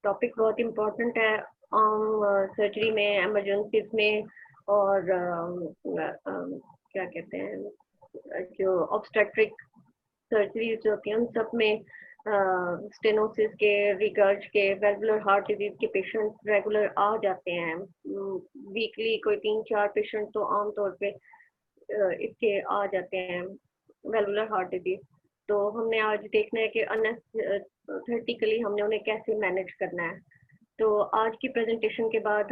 Topic बहुत important है surgery में, इमरजेंसीज में और क्या कहते हैं जो ऑब्स्टेट्रिक सर्जरीज होती हैं उन सब में स्टेनोसिस के, रिगर्ज के, वेल्वुलर हार्ट डिजीज के पेशेंट रेगुलर आ जाते हैं। वीकली कोई 3-4 पेशेंट तो आमतौर पे इसके आ जाते हैं वेल्वुलर हार्ट डिजीज। तो हमने आज देखना है कि अनस्थेटिकली हमने उन्हें कैसे मैनेज करना है। तो आज की प्रेजेंटेशन के बाद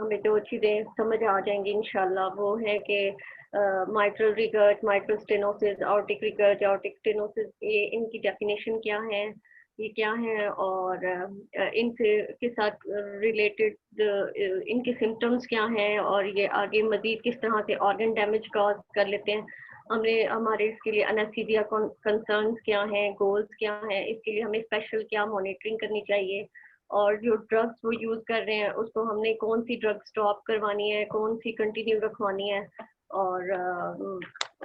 हमें जो चीज़ें समझ आ जाएंगी इंशाल्लाह, वो है कि mitral regurg, mitral stenosis, aortic regurg, aortic stenosis, ये इनकी डेफिनेशन क्या है, ये क्या है, और इनसे के साथ रिलेटेड इनके सिम्टम्स क्या हैं, और ये आगे मजीद किस तरह से ऑर्गन डैमेज कॉज कर लेते हैं। हमारे इसके लिए एनेस्थीसिया कंसर्न्स क्या हैं, गोल्स क्या हैं, इसके लिए हमें स्पेशल क्या मॉनिटरिंग करनी चाहिए, और जो ड्रग्स वो यूज़ कर रहे हैं उसको हमने कौन सी ड्रग स्टॉप करवानी है, कौन सी कंटिन्यू रखवानी है, और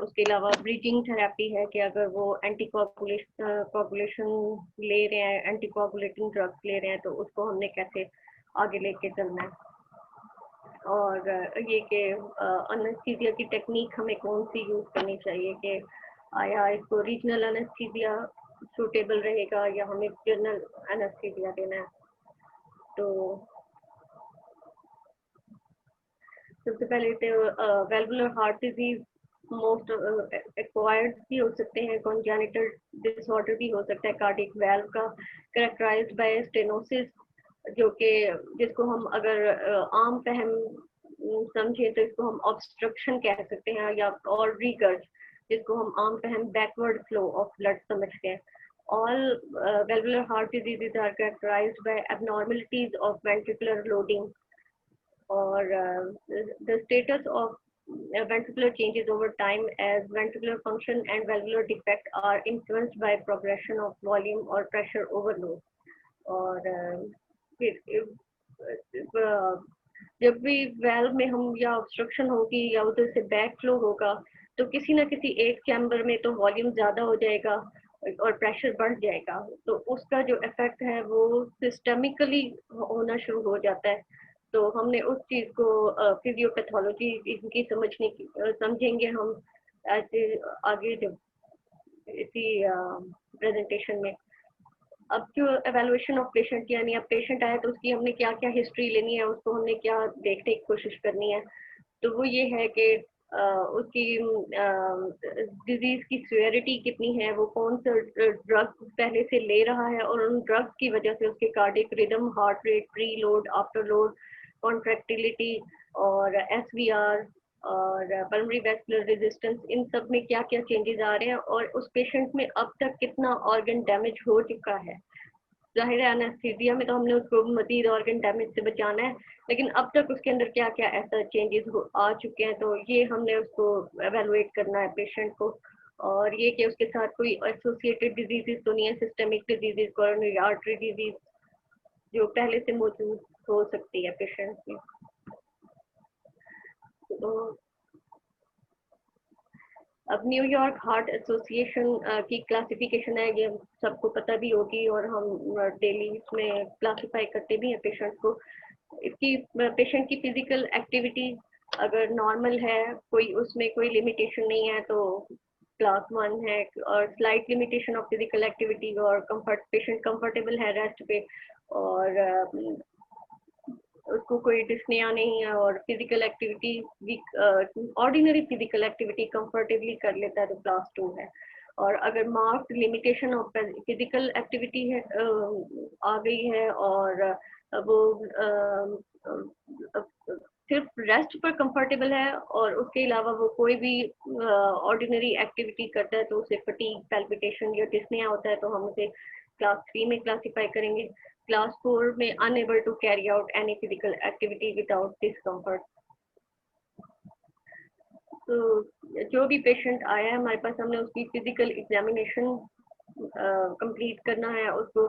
उसके अलावा ब्रीजिंग थेरेपी है कि अगर वो कोगुलेशन ले रहे हैं, एंटीकोगुलेटिंग ड्रग्स ले रहे हैं, तो उसको हमने कैसे आगे लेके चलना है, और ये कि अनेस्थीसिया की टेक्निक हमें कौन सी यूज़ करनी चाहिए, कि आया इसको रीजनल अनेस्थीसिया सूटेबल रहेगा या हमें जनरल अनेस्थीसिया देना है। तो सबसे पहले तो valvular heart disease most acquired भी हो सकते हैं, कॉन्जेनिटल डिसऑर्डर भी हो सकता है कार्डियक वाल्व का, कैरेक्टराइज्ड बाय स्टेनोसिस, जो कि जिसको हम अगर आम फहम समझें तो इसको हम ऑब्स्ट्रक्शन कह सकते हैं, या और रिगर्ज जिसको हम आम फहम बैकवर्ड फ्लो ऑफ ब्लड समझते हैं। All valvular heart diseases are characterized by abnormalities of ventricular loading, or the status of ventricular changes over time as ventricular function and valvular defect are influenced by progression of volume or pressure overload. और जब भी valve में हम या obstruction होगी या उधर से बैक फ्लो होगा, तो किसी ना किसी एक चैम्बर में तो वॉल्यूम ज़्यादा हो जाएगा और प्रेशर बढ़ जाएगा, तो उसका जो इफेक्ट है वो सिस्टमिकली होना शुरू हो जाता है। तो हमने उस चीज़ को फिजियोपैथोलॉजी इनकी समझेंगे हम ऐसे आगे जब इसी प्रेजेंटेशन में। अब जो एवेलुएशन ऑफ पेशेंट, यानी अब पेशेंट आया तो उसकी हमने क्या क्या हिस्ट्री लेनी है, उसको हमने क्या देखने की कोशिश करनी है, तो वो ये है कि उसकी डिजीज की सिवियरिटी कितनी है, वो कौन सा ड्रग पहले से ले रहा है, और उन ड्रग्स की वजह से उसके cardiac rhythm, heart rate, pre load, after load, contractility और एसवीआर और पल्मोनरी वैस्कुलर रेजिस्टेंस, इन सब में क्या क्या चेंजेस आ रहे हैं, और उस पेशेंट में अब तक कितना ऑर्गन डैमेज हो चुका है। जाहिर है एनेस्थीसिया में तो हमने उसको मजीद ऑर्गन डैमेज से बचाना है, लेकिन अब तक उसके अंदर क्या क्या ऐसा चेंजेस आ चुके हैं, तो ये हमने उसको एवेलुएट करना है पेशेंट को, और ये कि उसके साथ कोई एसोसिएटेड डिजीजेस तो नहीं है, systemic diseases, coronary artery disease जो पहले से मौजूद हो सकती है पेशेंट में। तो अब न्यूयॉर्क हार्ट एसोसिएशन की क्लासिफिकेशन है, ये सबको पता भी होगी, और हम डेली इसमें क्लासिफाई करते भी हैं पेशेंट को। इसकी पेशेंट की फिजिकल एक्टिविटी अगर नॉर्मल है, कोई उसमें कोई लिमिटेशन नहीं है, तो क्लास 1 है, और slight limitation of physical activity और पेशेंट कंफर्टेबल है रेस्ट पे, और उसको कोई डिस्निया नहीं है, और फिजिकल एक्टिविटी भी ऑर्डिनरी फिजिकल एक्टिविटी कंफर्टेबली कर लेता है, तो क्लास 2 है। और अगर marked limitation of physical activity है आ गई है, और वो सिर्फ रेस्ट पर कंफर्टेबल है, और उसके अलावा वो कोई भी ऑर्डिनरी एक्टिविटी करता है, तो उसे फटीग, पैल्पिटेशन या डिस्निया होता है, तो हम उसे क्लास 3 में क्लासीफाई करेंगे। क्लास 4 में unable to carry out any physical activity without discomfort. तो जो भी पेशेंट आया है हमारे पास, हमने उसकी फिजिकल एग्जामिनेशन कंप्लीट करना है, उसको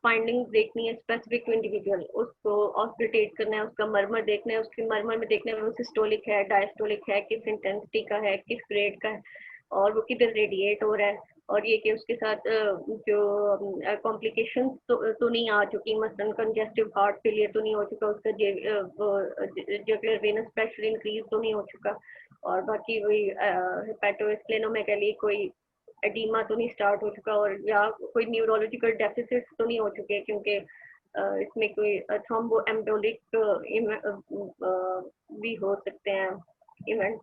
फाइंडिंग्स देखनी है स्पेसिफिक टू इंडिविजुअल, उसको ऑस्कल्टेट करना है, उसका मरमर देखना है, उसके मरमर में देखना है वो सिस्टोलिक है, डायस्टोलिक है, किस इंटेंसिटी का है, किस ग्रेड का है, और वो किधर रेडिएट हो रहा है, और ये कि उसके साथ जो कॉम्प्लिकेशंस तो नहीं आ चुकी, मसलन कंजेस्टिव हार्ट फेलियर तो नहीं हो चुका, उसका जुगुलर वेनस प्रेशर इंक्रीज तो नहीं हो चुका, और बाकी वही हेपेटोस्प्लेनोमेगाली कोई एडीमा तो नहीं स्टार्ट हो चुका, और या कोई न्यूरोलॉजिकल डेफिसिट तो नहीं हो चुके, क्योंकि इसमें कोई थ्रोम्बो एम्बोलिक भी हो सकते हैं इवेंट।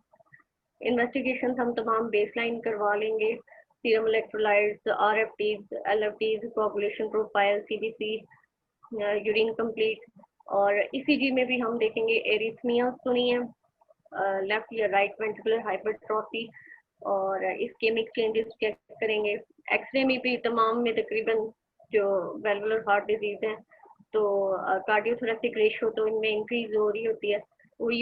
इन्वेस्टिगेशन हम तमाम बेसलाइन करवा लेंगे, serum electrolytes, RFTs, LFTs, coagulation profile, CBC, urine complete, और ईसीजी में भी हम देखेंगे एरिथमिया तो नहीं है, लेफ्ट या राइट वेंट्रिकुलर हाइपरट्रॉफी, और इस्केमिक चेंजेस चेक करेंगे। एक्सरे में भी तमाम में तकरीबन जो वेलवुलर हार्ट डिजीज है तो कार्डियोथोरेसिक रेशियो तो इनमें इंक्रीज हो रही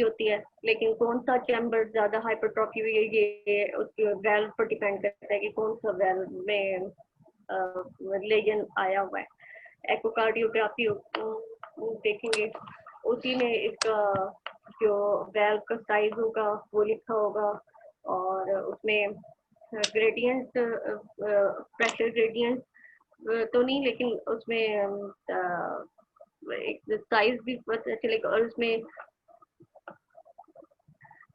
होती है, लेकिन कौन सा चैम्बर ज्यादा हाइपरट्रॉफी हुई है ये उसके वेल्व पर डिपेंड करता है कि कौन सा वेल्व में लेजन आया हुआ है। एकोकार्डियोग्राफी देखेंगे, उसी में इसका जो वेल्व का साइज होगा वो लिखा होगा, और उसमें ग्रेडियंट, प्रेशर ग्रेडियंट तो नहीं, लेकिन उसमें एक साइज भी पता चलेगा, और उसमें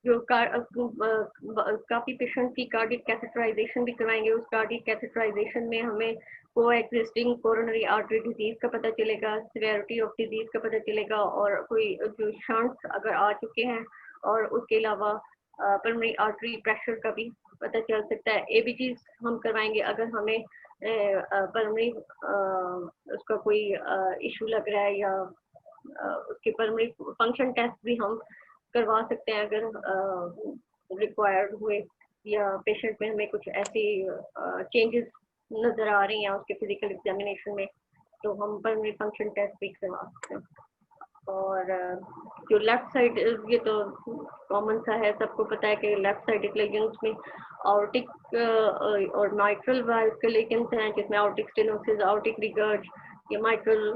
जो काफी पेशेंट की कार्डियक कैथेटराइजेशन भी करवाएंगे, उस कार्डियक कैथेटराइजेशन में हमें को एक्सिस्टिंग कोरोनरी आर्टरी डिजीज का पता चलेगा, सिवियरिटी ऑफ डिजीज का पता चलेगा, और कोई जो शंट्स अगर आ चुके हैं, और उसके अलावा पल्मोनरी आर्टरी प्रेशर का भी पता चल सकता है। एबीजी हम करवाएंगे अगर हमें पल्मोनरी उसका कोई इशू लग रहा है, या उसके पल्मोनरी फंक्शन टेस्ट भी हम करवा सकते हैं अगर रिक्वायर्ड हुए, या पेशेंट में हमें कुछ ऐसी चेंजेस नजर आ रही हैं उसके फिजिकल एग्जामिनेशन में, तो हम पल्मोनरी फंक्शन टेस्ट भी करवा सकते हैं। और जो लेफ्ट साइड, ये तो कॉमन सा है, सबको पता है कि लेफ्ट साइडिक लेजन्स में आउटिक और माइट्रल वाल्व के लेजन्स हैं, जिसमें आउटिक स्टेनोसिस, आउटिक रिगर्ज, या माइट्रल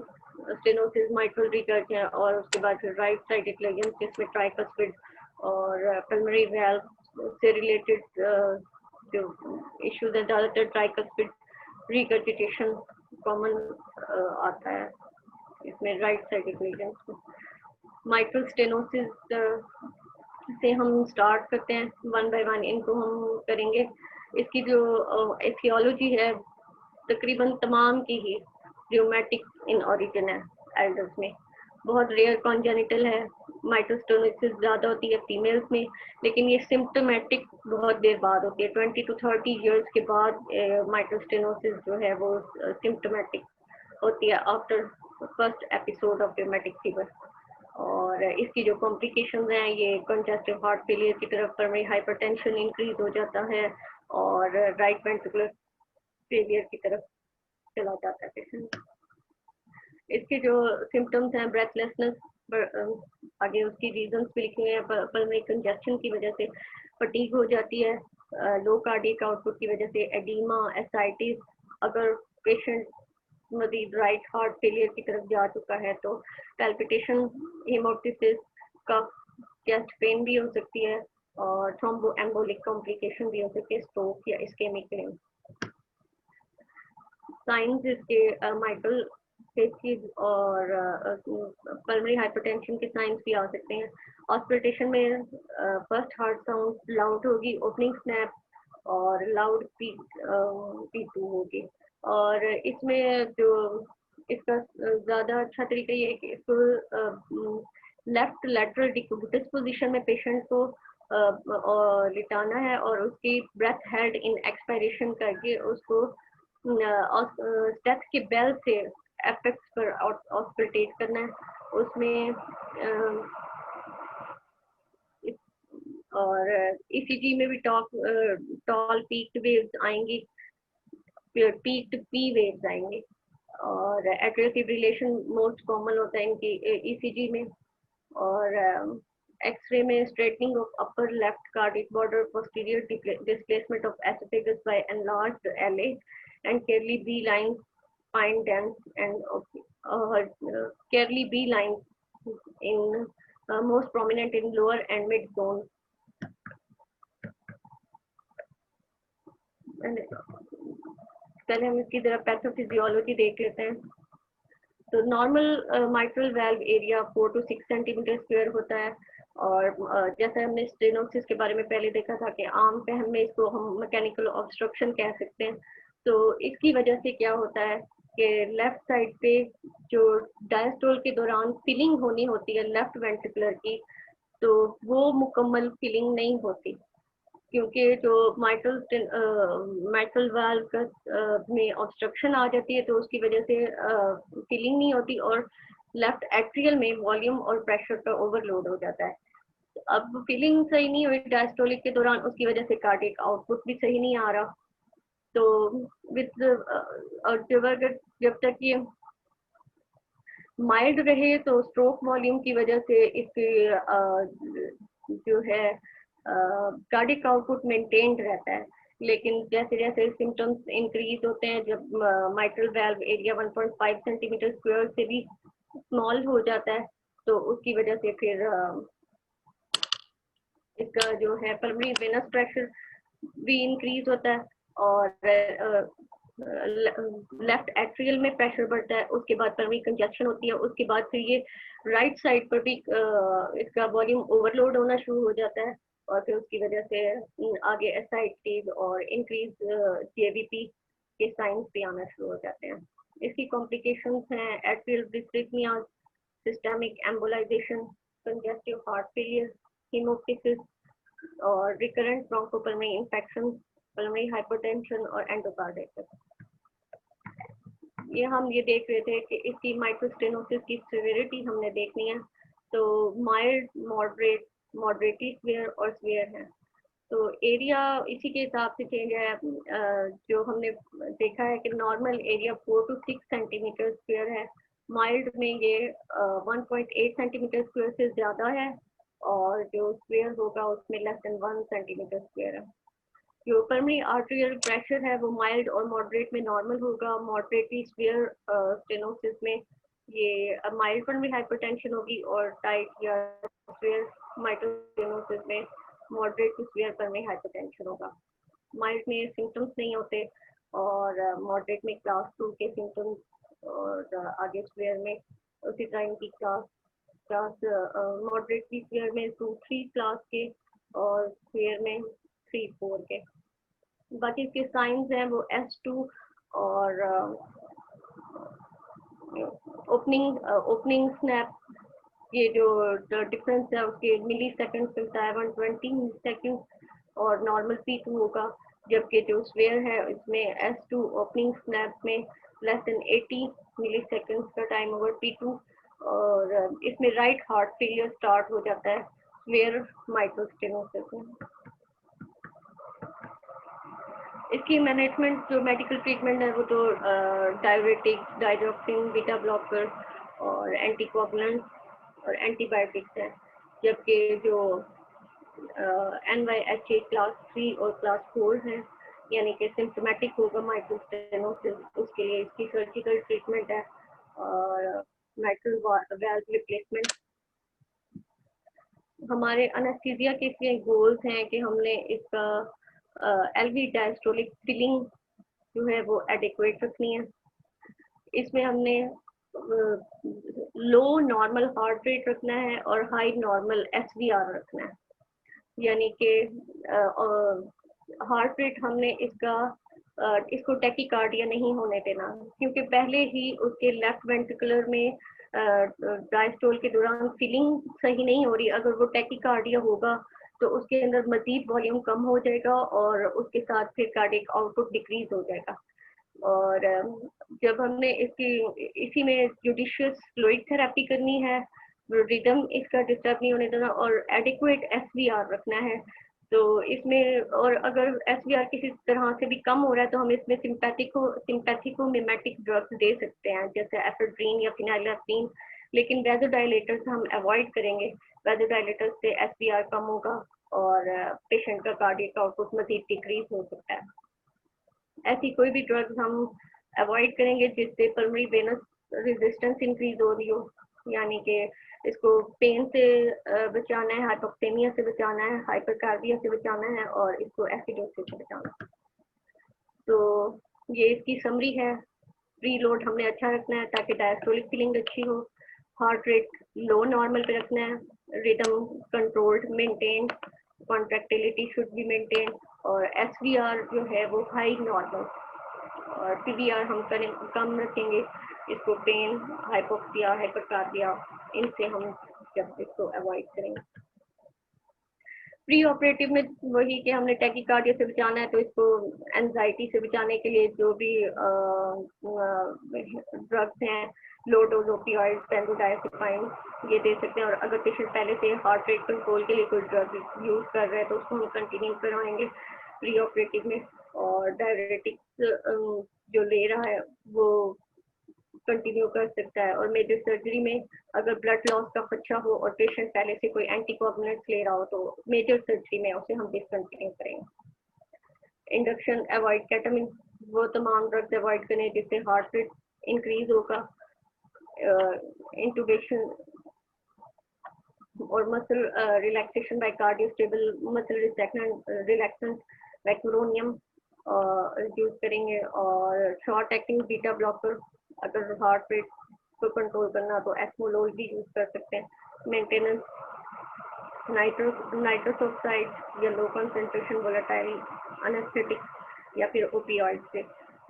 स्टेनोसिस, माइट्रल रिगर्ज है, और उसके बाद फिर राइट साइडिक लेजन्स जिसमें ट्राइकस्पिड और पल्मोनरी वाल्व से रिलेटेड जो इश्यूज है, ज़्यादातर ट्राइकस्पिड रिगर्जिटेशन कॉमन आता है इसमें राइट साइडिक लेजन्स में। माइट्रल स्टेनोसिस से हम स्टार्ट करते हैं, वन बाय वन इनको हम करेंगे। इसकी जो एथियोलॉजी है तकरीबन तमाम की ही रियोमेटिक इन ओरिजिन है एल्डर्स में, बहुत रेयर कॉन्जेनिटल है। माइट्रोस्टेनोसिस ज़्यादा होती है फीमेल्स में, लेकिन ये सिम्टोमेटिक बहुत देर बाद होती है, 20 to 30 इयर्स के बाद माइट्रोस्टेनोसिस जो है वो सिम्टोमेटिक होती है after first episode of rheumatic fever. और इसकी जो कॉम्प्लिकेशंस हैं ये कंजेस्टिव हार्ट फेलियर की तरफ, पल्मोनरी हाइपरटेंशन इंक्रीज हो जाता है, और राइट वेंट्रिकुलर फेलियर की तरफ चला जाता है पेशेंट। इसके जो सिम्टम्स हैं, ब्रेथलेसनेस, आगे उसकी रीजंस भी लिखे हैं, पल्मोनरी कंजेस्शन की वजह से फटीग हो जाती है, लो कार्डियक आउटपुट की वजह से एडीमा, एसाइटिस, अगर पेशेंट मजीद राइट हार्ट फेलियर की तरफ जा चुका है तो पैल्पिटेशन, हेमोप्टिसिस, कफ, चेस्ट पेन भी हो सकती है, और थ्रोम्बो एम्बोलिक कॉम्प्लिकेशन भी हो सकती है, स्ट्रोक या इस्केमिक पेन। साइंस इसके माइकल फेसिस और पल्मोनरी हाइपरटेंशन के साइंस भी आ सकते हैं। ऑस्पिटेशन में फर्स्ट हार्ट साउंड लाउड होगी, ओपनिंग स्नैप, और लाउड P2 होगी। और इसमें जो इसका ज़्यादा अच्छा तरीका ये है कि इसको लेफ्ट लेटरल डिक्यूबिटस पोजीशन में पेशेंट को और लिटाना है, और उसकी ब्रेथ हेल्ड इन एक्सपायरेशन करके उसको स्टेथ के बेल से एपेक्स पर ऑस्पिटेट करना है उसमें। और ईसीजी में भी टॉल पीक्ड वेव्स आएंगी, पीक्ड पी वेव्स आएंगे, और एट्रियल फिब्रिलेशन मोस्ट कॉमन होता है इनकी ईसीजी में। और एक्सरे में straightening of upper left cardiac border, posterior displacement of oesophagus by enlarged LA, and Kerley B lines, fine dense, and Kerley B lines in most prominent in lower and mid zone. And पहले हम इसकी जरा pathophysiology देख लेते हैं। तो normal mitral valve area 4 to 6 centimetre square होता है। और जैसे हमने स्टेनोसिस के बारे में पहले देखा था कि आम फहम में इसको हम मैकेनिकल ऑब्स्ट्रक्शन कह सकते हैं। तो इसकी वजह से क्या होता है कि लेफ्ट साइड पे जो डायस्टोल के दौरान फिलिंग होनी होती है लेफ्ट वेंट्रिकुलर की, तो वो मुकम्मल फिलिंग नहीं होती, क्योंकि जो माइट्रल वाल्व का में ऑब्स्ट्रक्शन आ जाती है, तो उसकी वजह से फिलिंग नहीं होती और लेफ्ट एट्रियल में वॉल्यूम और प्रेशर का ओवरलोड हो जाता है। अब फिलिंग सही नहीं हुई डायस्टोलिक के दौरान, उसकी वजह से कार्डियक आउटपुट भी सही नहीं आ रहा। तो विद और जब तक ये माइल्ड रहे तो स्ट्रोक वॉल्यूम की वजह से इसके जो है कार्डियक आउटपुट मेंटेन्ड रहता है। लेकिन जैसे जैसे सिम्टम्स इंक्रीज होते हैं, जब mitral valve area 1.5 centimetre square से भी स्मॉल हो जाता है, तो उसकी वजह से फिर इसका जो है पल्मोनरी वेनस प्रेशर भी इंक्रीज होता है और लेफ्ट एट्रियल में प्रेशर बढ़ता है। उसके बाद पल्मोनरी कंजक्शन होती है। उसके बाद फिर ये राइट साइड पर भी इसका वॉल्यूम ओवरलोड होना शुरू हो जाता है और फिर उसकी वजह से आगे एसाइटीज और इंक्रीज जेवीपी के साइंस भी आना शुरू हो जाते हैं। इसकी कॉम्प्लिकेशंस हैं atrial dysrhythmia, systemic embolisation, congestive heart failure, haemoptysis और recurrent bronchopulmonary infection, pulmonary hypertension और एंडोकार्डाइटिस। ये देख रहे थे कि इसकी माइक्रोस्टेनोसिस की सिविरिटी हमने देखनी है। तो माइल्ड, मॉडरेट, मॉडरेटली सीवियर और सीवियर है। तो एरिया इसी के हिसाब से चेंज है। जो हमने देखा है कि normal area 4 to 6 centimetre square है, माइल्ड में ये 1.8 सेंटीमीटर स्क्वायर से ज़्यादा है और जो स्क्वायर होगा उसमें लेस देन 1 सेंटीमीटर स्क्वायर है। जो पल्मोनरी आर्टेरियल प्रेशर है वो माइल्ड और मॉडरेट में नॉर्मल होगा। मॉडरेटली सीवियर स्टेनोसिस में ये माइल्ड पल्मोनरी हाइपरटेंशन होगी और टाइट या सीवियर माइट्रल स्टेनोसिस में moderate to severe pulmonary hypertension होगा। माइल्ड में सिम्टम्स नहीं होते और मॉडरेट में क्लास 2 के सिम्टम्स और आगे सीवियर में उसी तरह इनकी क्लास मॉडरेटली सीवियर में 2-3 क्लास के और सीवियर में 3-4 के। बाकी इसके साइंस हैं वो S2 और ओपनिंग स्नैप, ये जो डिफरेंस है उसके मिली सेकेंड मिलता है 120 सेकेंड और नॉर्मल P2 होगा। जबकि जो स्वेयर है इसमें S2 ओपनिंग स्नैप में लेस देन 80 मिली सेकेंड का टाइम ओवर P2 और इसमें राइट हार्ट फेलियर स्टार्ट हो जाता है स्वेयर माइट्रल स्टेनोसिस में। इसकी मैनेजमेंट जो मेडिकल ट्रीटमेंट है वो तो डायरेटिक, डाइड्रोक्सिन, बीटा ब्लॉकर और एंटीकोगुलेंट और एंटीबायोटिक्स है। जबकि जो NYHA क्लास 3 और क्लास 4 है, यानी कि सिम्टोमेटिक होगा माइट्रल स्टेनोसिस, उसके लिए इसकी सर्जिकल ट्रीटमेंट है और माइट्रल वाल्व रिप्लेसमेंट। हमारे अनेस्थीसिया के इसमें गोल्स हैं कि हमने इसका एलवी डायस्टोलिक फिलिंग जो है वो एडिक्वेट रखनी है। इसमें हमने लो नॉर्मल हार्ट रेट रखना है और हाई नॉर्मल SVR रखना है, यानी कि हार्ट रेट हमने इसको टैकीकार्डिया नहीं होने देना, क्योंकि पहले ही उसके लेफ्ट वेंट्रिकुलर में डायस्टोल के दौरान फिलिंग सही नहीं हो रही। अगर वो टैकीकार्डिया होगा तो उसके अंदर मजीद वॉल्यूम कम हो जाएगा और उसके साथ फिर कार्डियक आउटपुट डिक्रीज हो जाएगा। और जब हमने इसी में जुडिशियस फ्लूइड थेरेपी करनी है, रिदम इसका डिस्टर्ब नहीं होने देना और एडिक्वेट SVR रखना है। तो इसमें और अगर SVR किसी तरह से भी कम हो रहा है तो हम इसमें सिंपैथिको मिमेटिक ड्रग्स दे सकते हैं, जैसे एफेड्रीन या फिनाइलएस्पिन। लेकिन वैसोडाइलेटर्स हम अवॉइड करेंगे। वैसोडाइलेटर्स से SVR कम होगा और पेशेंट का कार्डियक आउटपुट मजीद डिक्रीज हो सकता है। ऐसी कोई भी ड्रग्स हम अवॉइड करेंगे जिससे पल्मोनरी वेनस रेजिस्टेंस इंक्रीज हो रही हो, यानी कि इसको पेन से बचाना है, हाइपोक्सेमिया से बचाना है, हाइपरकार्डिया से बचाना है और इसको एसिडोसिस से बचाना है। तो ये इसकी समरी है। प्री लोड हमने अच्छा रखना है ताकि डायस्टोलिक फीलिंग अच्छी हो। हार्ट रेट लो नॉर्मल पे रखना है। Rhythm controlled maintain. Contractility should be maintain. और एसवीआर जो है वो हाई नॉर्मल। और पीवीआर हम करें कम रखेंगे। इसको पेन, हाइपोक्सिया, हाइपरकार्डिया, इनसे हम जब इसको अवॉइड करेंगे। प्री ऑपरेटिव में वही कि हमने टैकीकार्डिया से बचाना है, तो इसको एंजाइटी से बचाने के लिए जो भी ड्रग्स हैं, लो डोज ओपियोइड, बेंजोडाइजेपाइन, ये दे सकते हैं। और अगर पेशेंट पहले से हार्ट रेट कंट्रोल के लिए कोई ड्रग यूज कर रहे हैं तो उसको हम कंटिन्यू करवाएंगे प्री ऑपरेटिव में। और डायरेटिक्स जो ले रहा है वो कंटिन्यू कर सकता है। और मेजर सर्जरी में अगर ब्लड लॉस का खदशा हो और पेशेंट पहले से कोई एंटीकोगुलेंट्स ले रहा हो तो मेजर सर्जरी में उसे हम डिसकंटिन्यू करेंगे। इंडक्शन अवॉइड केटामिन, वो तमाम ड्रग्स अवॉइड करें जिससे हार्ट रेट इंक्रीज होगा। इंटूबेशन और muscle relaxation by cardiostable muscle relaxant like मेरोनियम यूज करेंगे। और शॉर्ट एक्टिंग बीटा ब्लॉकर, अगर हार्ट रेट को कंट्रोल करना तो एस्मोलोल भी यूज कर सकते हैं। मेंटेनेंस नाइट्रस ऑक्साइड या लो कंसंट्रेशन वोलेटाइल एनेस्थेटिक या फिर ओपियोइड से।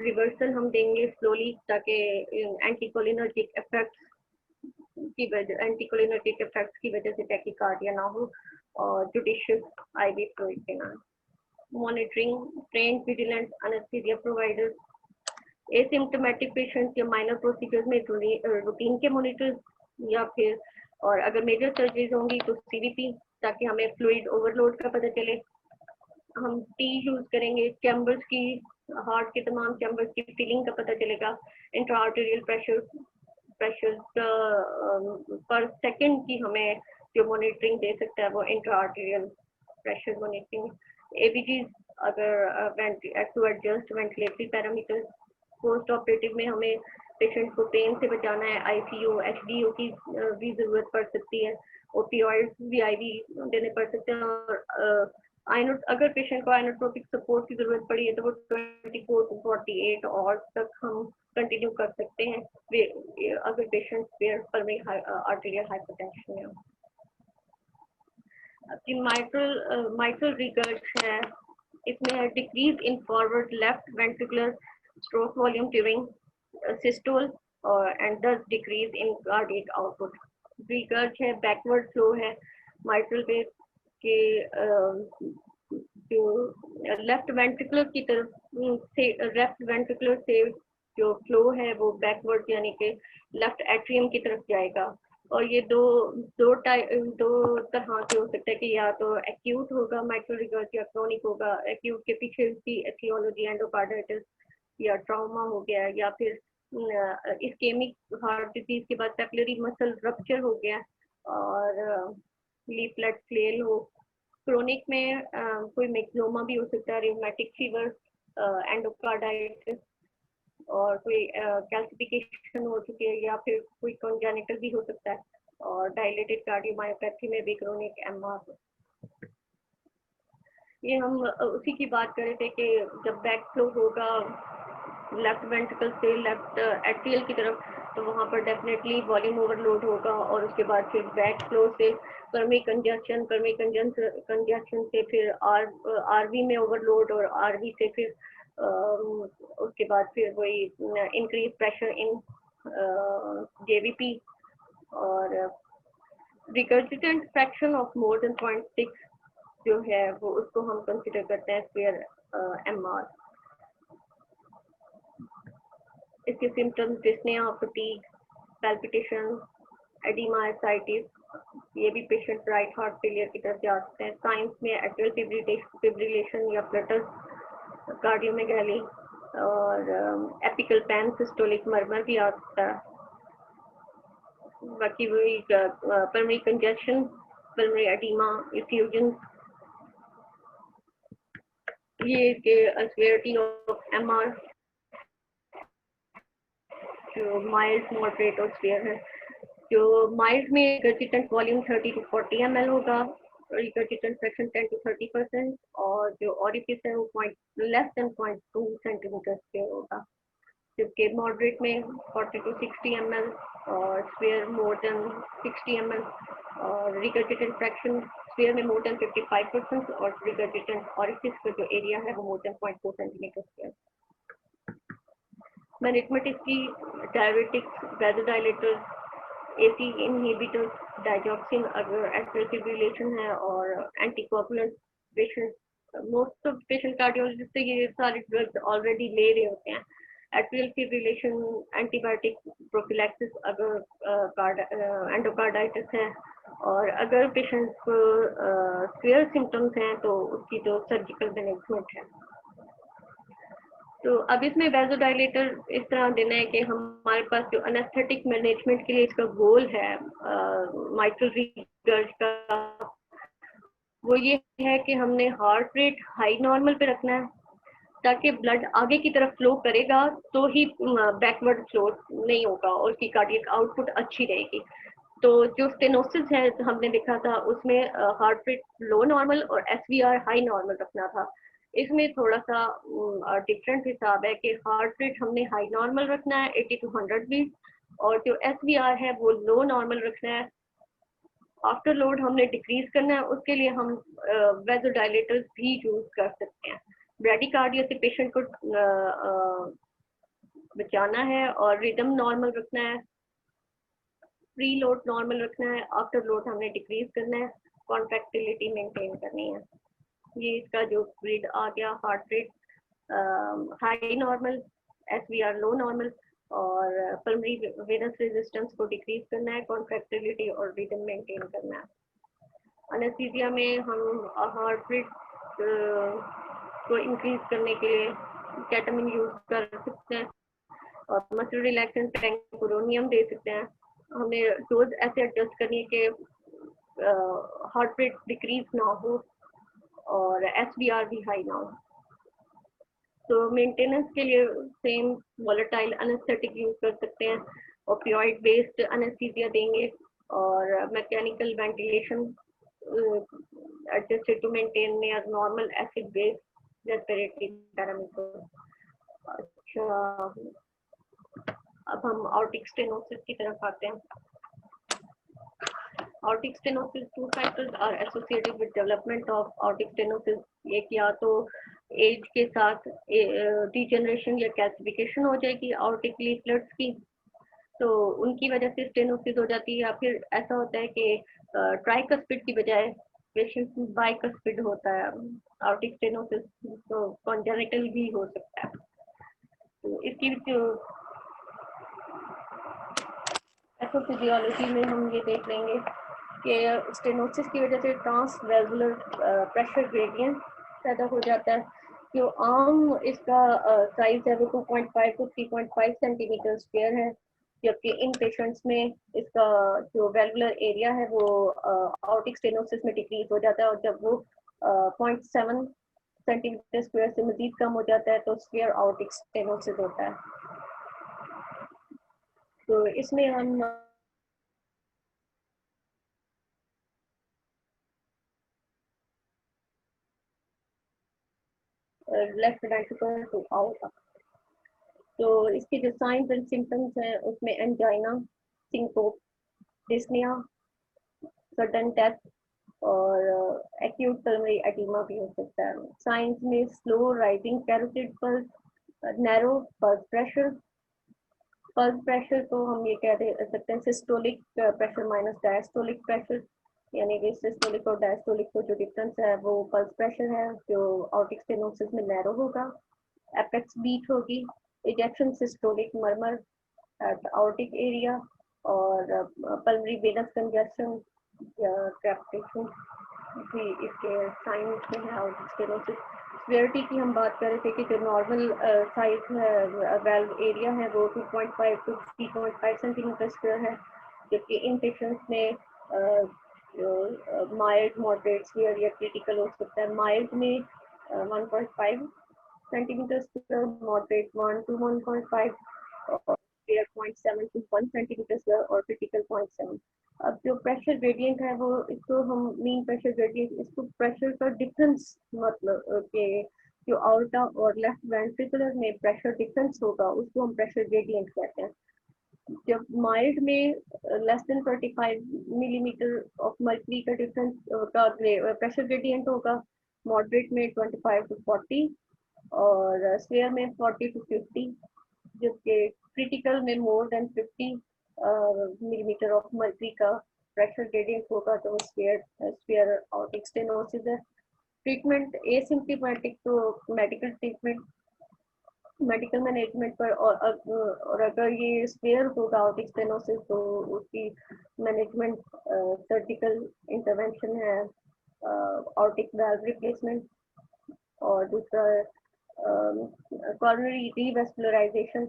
रिवर्सल हम देंगे स्लोली ताकि एंटीकोलिनर्जिक इफेक्ट्स की वजह से टैकीकार्डिया ना हो और जुडिशियस आईवी फ्लूइड देना। Monitoring trained vigilant anaesthesia providers, asymptomatic patients या माइनर प्रोसीजर्स में रूटीन के मॉनिटर्स, या फिर और अगर मेजर सर्जरीज होंगी तो सीवीपी ताकि हमें फ्लूइड ओवरलोड का पता चले। हम टी यूज करेंगे चैम्बर्स की, हार्ट के तमाम चैम्बर्स की फीलिंग का पता चलेगा। इंट्राआर्टेरियल प्रेशर पर सेकंड की हमें जो मॉनिटरिंग दे सकता है वो इंट्राआर्टेरियल प्रेशर मॉनिटरिंग। एबीजी अगर to adjust ventilatory parameters. Post operative में हमें पेशेंट को पेन से बचाना है, आईसीयू एचडीयू की भी जरूरत पड़ सकती है। ओपियोइड भी आईवी देने पड़ सकते हैं। और अगर पेशेंट को आइनोट्रोपिक सपोर्ट की जरूरत पड़ी है तो वो 24 to 48 और तक हम कंटिन्यू कर सकते हैं अगर पेशेंट पल्मोनरी आर्टेरियल हाइपरटेंशन में हो। अपनी माइट्रल रिगर्ज है, इसमें है decrease in forward left ventricular stroke volume during systole and दस डिक्रीज इन कार्डियक आउटपुट। रिगर्ज है बैकवर्ड फ्लो है माइट्रल वेव के जो लेफ्ट वेंट्रिकुलर की तरफ से, लेफ्ट वेंट्रिकुलर से जो फ्लो है वो बैकवर्ड यानी कि लेफ्ट एट्रियम की तरफ जाएगा। और ये दो तरह से हो सकता है कि या तो एक्यूट होगा माइट्रल रिगर्ज या क्रोनिक होगा। एक्यूट के पीछे उसकी एथियोलॉजी एंडोकार्डाइटिस या ट्रॉमा हो गया, या फिर इस्केमिक हार्ट डिजीज के बाद पेपिलरी मसल रप्चर हो गया और लीफलेट फ्लेल हो। क्रोनिक में कोई मेक्सिलोमा भी हो सकता है, रिउमेटिक फीवर, एंडोकार्डाइटिस और कोई कैल्सिफिकेशन हो चुकी है, या फिर कोई कॉन्जेनिटल भी हो सकता है। और डायलेटेड कार्डियोमायोपैथी में भी क्रोनिक एमआर। ये हम उसी की बात कर रहे थे कि जब बैक फ्लो होगा लेफ्ट वेंट्रिकल से लेफ्ट एट्रियल की तरफ तो वहाँ पर डेफिनेटली वॉल्यूम ओवरलोड होगा। और उसके बाद फिर बैक फ्लो से कर्मी कंजक्शन से फिर आरवी में ओवरलोड और आरवी से फिर उसके बाद फिर वही इंक्रीज प्रेशर इन जेवीपी। और regurgitant fraction of more than 0.6 जो है वो उसको हम कंसिडर करते हैं स्पेयर एमआर। इसके symptoms dyspnoea, fatigue, palpitation, oedema, ascites, ये भी पेशेंट राइट हार्ट फेलियर की तरफ जा सकते हैं। साइंस में एट्रियल फिब्रिलेशन या फ्लटर, कार्डियोमेगाली और एपिकल पैन सिस्टोलिक मर्मर भी आ सकता है। बाकी वही pulmonary congestion, pulmonary oedema, effusion, ये के सेवेरिटी ऑफ एमआर जो माइल्ड, मॉडरेट और सीवियर है। जो माइल्ड में रिकर्जिटेंट वॉल्यूम 30 to 40 ml होगा, रिकर्जिटेंट फ्रैक्शन 10 to 30%, और जो ऑरिफिस है वो लेस देन 0.2 सेंटीमीटर स्क्वायर होगा, जबकि मॉडरेट में 40 to 60 ml और स्फीयर मोर देन 60 ml, और रिकर्जिटेंट फ्रैक्शन स्फीयर में मोर देन 55% और रिकर्जिटेंट ऑरिफिस का जो एरिया है वो more than 0.4 centimetre square. Management इसकी diuretics, vasodilators, ACE inhibitors, digoxin अगर एट्रियल फिब्रिलेशन है, और anticoagulant patient, most of patient cardiologist से ये सारे ड्रग्स ऑलरेडी ले रहे होते हैं। एट्रियल फिब्रिलेशन, एंटीबायोटिक प्रोफिलैक्सिस अगर एंडोकार्डाइटिस है, और अगर पेशेंट को सीवियर सिम्टम्स हैं तो उसकी तो सर्जिकल मैनेजमेंट है। तो अब इसमें वैसोडाइलेटर इस तरह देना है कि हमारे पास जो एनेस्थेटिक मैनेजमेंट के लिए इसका गोल है माइट्रल रिगर्ज का, वो ये है कि हमने हार्ट रेट हाई नॉर्मल पे रखना है, ताकि ब्लड आगे की तरफ फ्लो करेगा तो ही बैकवर्ड फ्लो नहीं होगा और उसकी कार्डियक आउटपुट अच्छी रहेगी। तो जो स्टेनोसिस है हमने देखा था उसमें हार्ट रेट लो नॉर्मल और एसवीआर हाई नॉर्मल रखना था। इसमें थोड़ा सा डिफरेंट हिसाब है कि हार्ट रेट हमने हाई नॉर्मल रखना है 80 to 100 बीट, और जो एसवीआर है वो लो नॉर्मल रखना है। आफ्टर लोड हमने डिक्रीज करना है, उसके लिए हम वैसोडाइलेटर्स भी यूज कर सकते हैं। ब्रैडीकार्डिया से पेशेंट को बचाना है और रिदम नॉर्मल रखना है, प्री लोड नॉर्मल रखना है, आफ्टर लोड हमने डिक्रीज करना है, कॉन्ट्रैक्टिलिटी मेंटेन करनी है। ये इसका जो ग्रिड आ गया, heart rate high normal, SVR low normal, और पल्मोनरी वेनस रेजिस्टेंस को डिक्रीज करना है, कॉन्ट्रैक्टिलिटी और रिदम मेंटेन करना है। एनेस्थीसिया में हम हार्ट रेट को इंक्रीज करने के लिए केटामिन यूज कर सकते हैं, और मसल रिलैक्सेंट टेंकोरोनियम दे सकते हैं। हमें डोज ऐसे एडजस्ट करनी है कि हार्ट रेट डिक्रीज ना हो और एसवीआर भी हाई ना हो। तो मेंटेनेंस के लिए सेम वोलेटाइल एनेस्थेटिक यूज कर सकते हैं, ओपियोइड बेस्ड एनेस्थीसिया देंगे, और mechanical ventilation adjusted to maintain near normal acid base respiratory parameter. अच्छा, अब हम आर्टिक स्टेनोसिस की तरफ आते हैं। Aortic stenosis, two factors are associated with development of aortic stenosis. एक या तो एज के साथ डिजेनरेशन या कैल्सिफिकेशन हो जाएगी aortic leaflets की, तो उनकी वजह से स्टेनोसिस हो जाती है, या फिर ऐसा होता है कि ट्राइकस्पिड की बजाय पेशेंट बाइकस्पिड होता है aortic stenosis, तो कॉन्जेनिटल भी हो सकता है। तो इसकी जो पैथोफिजियोलॉजी में हम ये देख लेंगे कि स्टेनोसिस की वजह से ट्रांसवेल्वुलर प्रेशर ग्रेडियंट पैदा हो जाता है। जो आम इसका साइज है वो 2.5 to 3.5 सेंटीमीटर स्क्वायर है, जबकि इन पेशेंट्स में इसका जो वेल्वुलर एरिया है वो आर्टिक स्टेनोसिस में डिक्रीज हो जाता है, और जब वो 0.7 सेंटीमीटर स्क्वायर से मजीद कम हो जाता है तो स्क्वायर आर्टिक स्टेनोसिस होता है। तो इसमें हम लेफ्ट वेंट्रिकल टू आउट। तो इसके जो साइंस एंड सिम्टम्स हैं उसमें angina, syncope, dyspnoea, sudden death और एक्यूट पल्मोनरी एडिमा भी हो सकता है। साइंस में slow rising carotid pulse, narrow pulse pressure को हम ये कह सकते हैं systolic pressure minus diastolic pressure, यानी कि सिस्टोलिक और डायस्टोलिक को जो डिफरेंस है वो पल्स प्रेशर है जो आर्टिक स्टेनोसिस में नैरो होगा, एपेक्स बीट होगी, ejection systolic murmur at aortic area, और पल्मोनरी वेनस कंजेशन या कैप्टेशन भी इसके साइंस में है। आर्टिक स्टेनोसिस सीवियरिटी की हम बात कर रहे थे कि जो नॉर्मल साइज है वेल्व एरिया है वो 2.5 to 3.5 सेंटीमीटर स्क्वायर है, जबकि इन पेशेंट्स में माइल्ड, मॉडरेट, सीवियर या क्रिटिकल हो सकता है। माइल्ड में 1.5 सेंटीमीटर स्क्वायर, मॉडरेट 1 to 1.5, और स्फीयर 0.7 to 1 सेंटीमीटर स्क्वायर और क्रिटिकल 0.7। अब जो प्रेशर ग्रेडियंट है वो इसको हम मीन प्रेशर ग्रेडियंट, इसको प्रेशर का डिफरेंस मतलब कि जो आउल्टा और लेफ्ट वेंट्रिकुलर में प्रेशर डिफरेंस होगा उसको हम प्रेशर ग्रेडियंट कहते हैं। जब माइल्ड में less than 35 millimetre of mercury का डिफरेंस का प्रेशर ग्रेडियंट होगा, मॉडरेट में 25 to 40 और स्फीयर में 40 to 50, जबकि क्रिटिकल में more than 50 millimetre of mercury का प्रेशर ग्रेडियंट होगा तो स्फीयर आउटिक स्टेनोसिस है। ट्रीटमेंट एसिम्प्टोमेटिक तो मेडिकल मैनेजमेंट पर और अगर ये स्फीयर होगा आउटिक स्टेनोसिस तो उसकी मैनेजमेंट सर्जिकल इंटरवेंशन है, आउटिक वाल्व रिप्लेसमेंट, और दूसरा coronary revascularization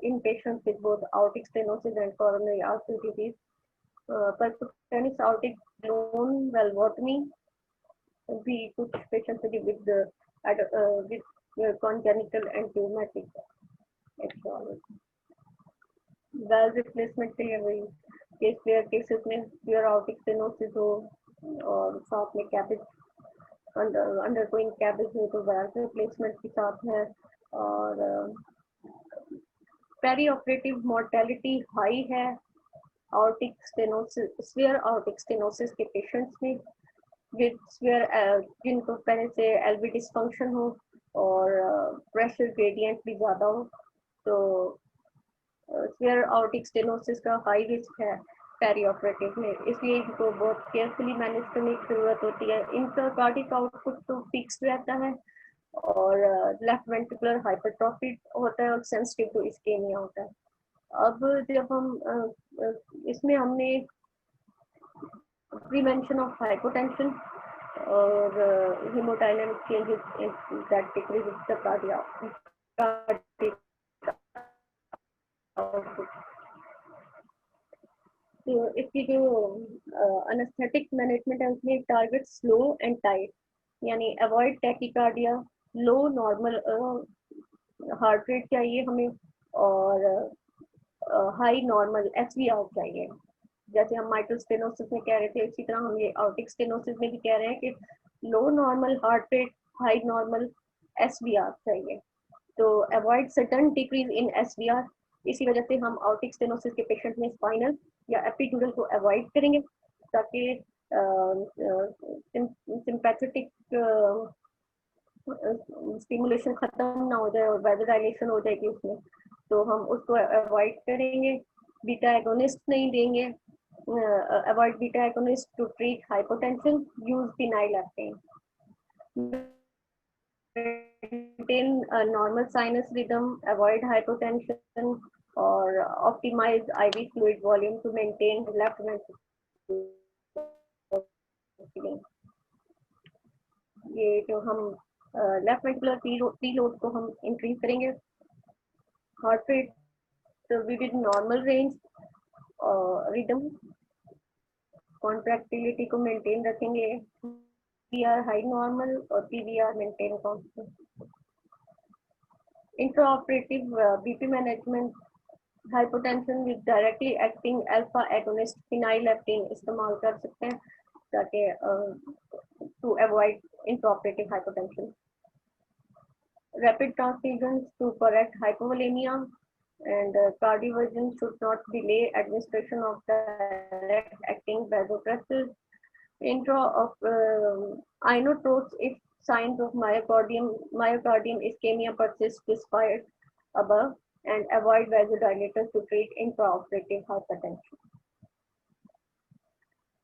in patients with both aortic stenosis and coronary artery disease, percutaneous aortic balloon valvotomy, भी कुछ patients with congenital and rheumatic etiology। valve replacement के लिए वही केस rare cases में severe aortic stenosis हो और साथ में cabbage undergoing cabbage हो तो valve replacement के साथ है। और पेरीऑपरेटिव मोर्टेलिटी हाई है aortic stenosis, severe aortic stenosis के पेशेंट्स में विद severe जिनको पहले से एलवी डिस्फंक्शन हो और प्रेशर ग्रेडियंट भी ज़्यादा हो, तो severe aortic stenosis का हाई रिस्क है पेरीऑपरेटिव में, इसलिए इनको बहुत केयरफुली मैनेज करने की जरूरत होती है। इनका कार्डिक आउटपुट तो फिक्स्ड रहता है और लेफ्ट वेंट्रिकुलर हाइपरट्रॉफी होता है और सेंसिटिव टू इस्केमिया होता है। अब जब हम इसमें हमने प्रिवेंशन ऑफ हाइपोटेंशन और haemodynamic changes that decrease the cardiac output. तो इसकी जो अनेस्थेटिक मैनेजमेंट है उसमें टारगेट स्लो एंड टाइट, यानी अवॉइड टैकीकार्डिया, लो नॉर्मल हार्ट रेट चाहिए हमें और हाई नॉर्मल एसवीआर चाहिए। जैसे हम माइट्रल स्टेनोसिस में कह रहे थे इसी तरह हम ये आउटिक स्टेनोसिस में भी कह रहे हैं कि low normal heart rate, high normal SVR चाहिए। तो avoid sudden decrease in SVR, इसी वजह से हम आउटिक स्टेनोसिस के पेशेंट में स्पाइनल या एपिड्यूरल को अवॉइड करेंगे ताकि सिंपैथेटिक स्टिमुलेशन खत्म ना हो जाए और वासोडाइलेशन हो जाएगी उसमें, तो हम उसको अवॉइड करेंगे। बीटा एगोनिस्ट नहीं देंगे, avoid beta agonist to treat hypotension, use phenylephrine, maintain a normal sinus rhythm, avoid hypotension or optimize IV fluid volume to maintain left ventricular। ये जो हम लेफ्ट वेंट्रिकुलर प्रीलोड को हम इंक्रीज करेंगे, heart rate with normal range, rhythm contractility को maintain रखेंगे, PVR high normal और PVR maintain constant. Intraoperative BP management, hypotension with directly acting alpha agonist phenylephrine इस्तेमाल कर सकते हैं ताकि to avoid intraoperative hypotension. Rapid transfusion to correct hypovolaemia and cardioversion should not delay administration of direct acting vasopressors. Intro of inotropics if signs of myocardium ischemia persist despite above, and avoid vasodilators to treat intraoperative hypertension.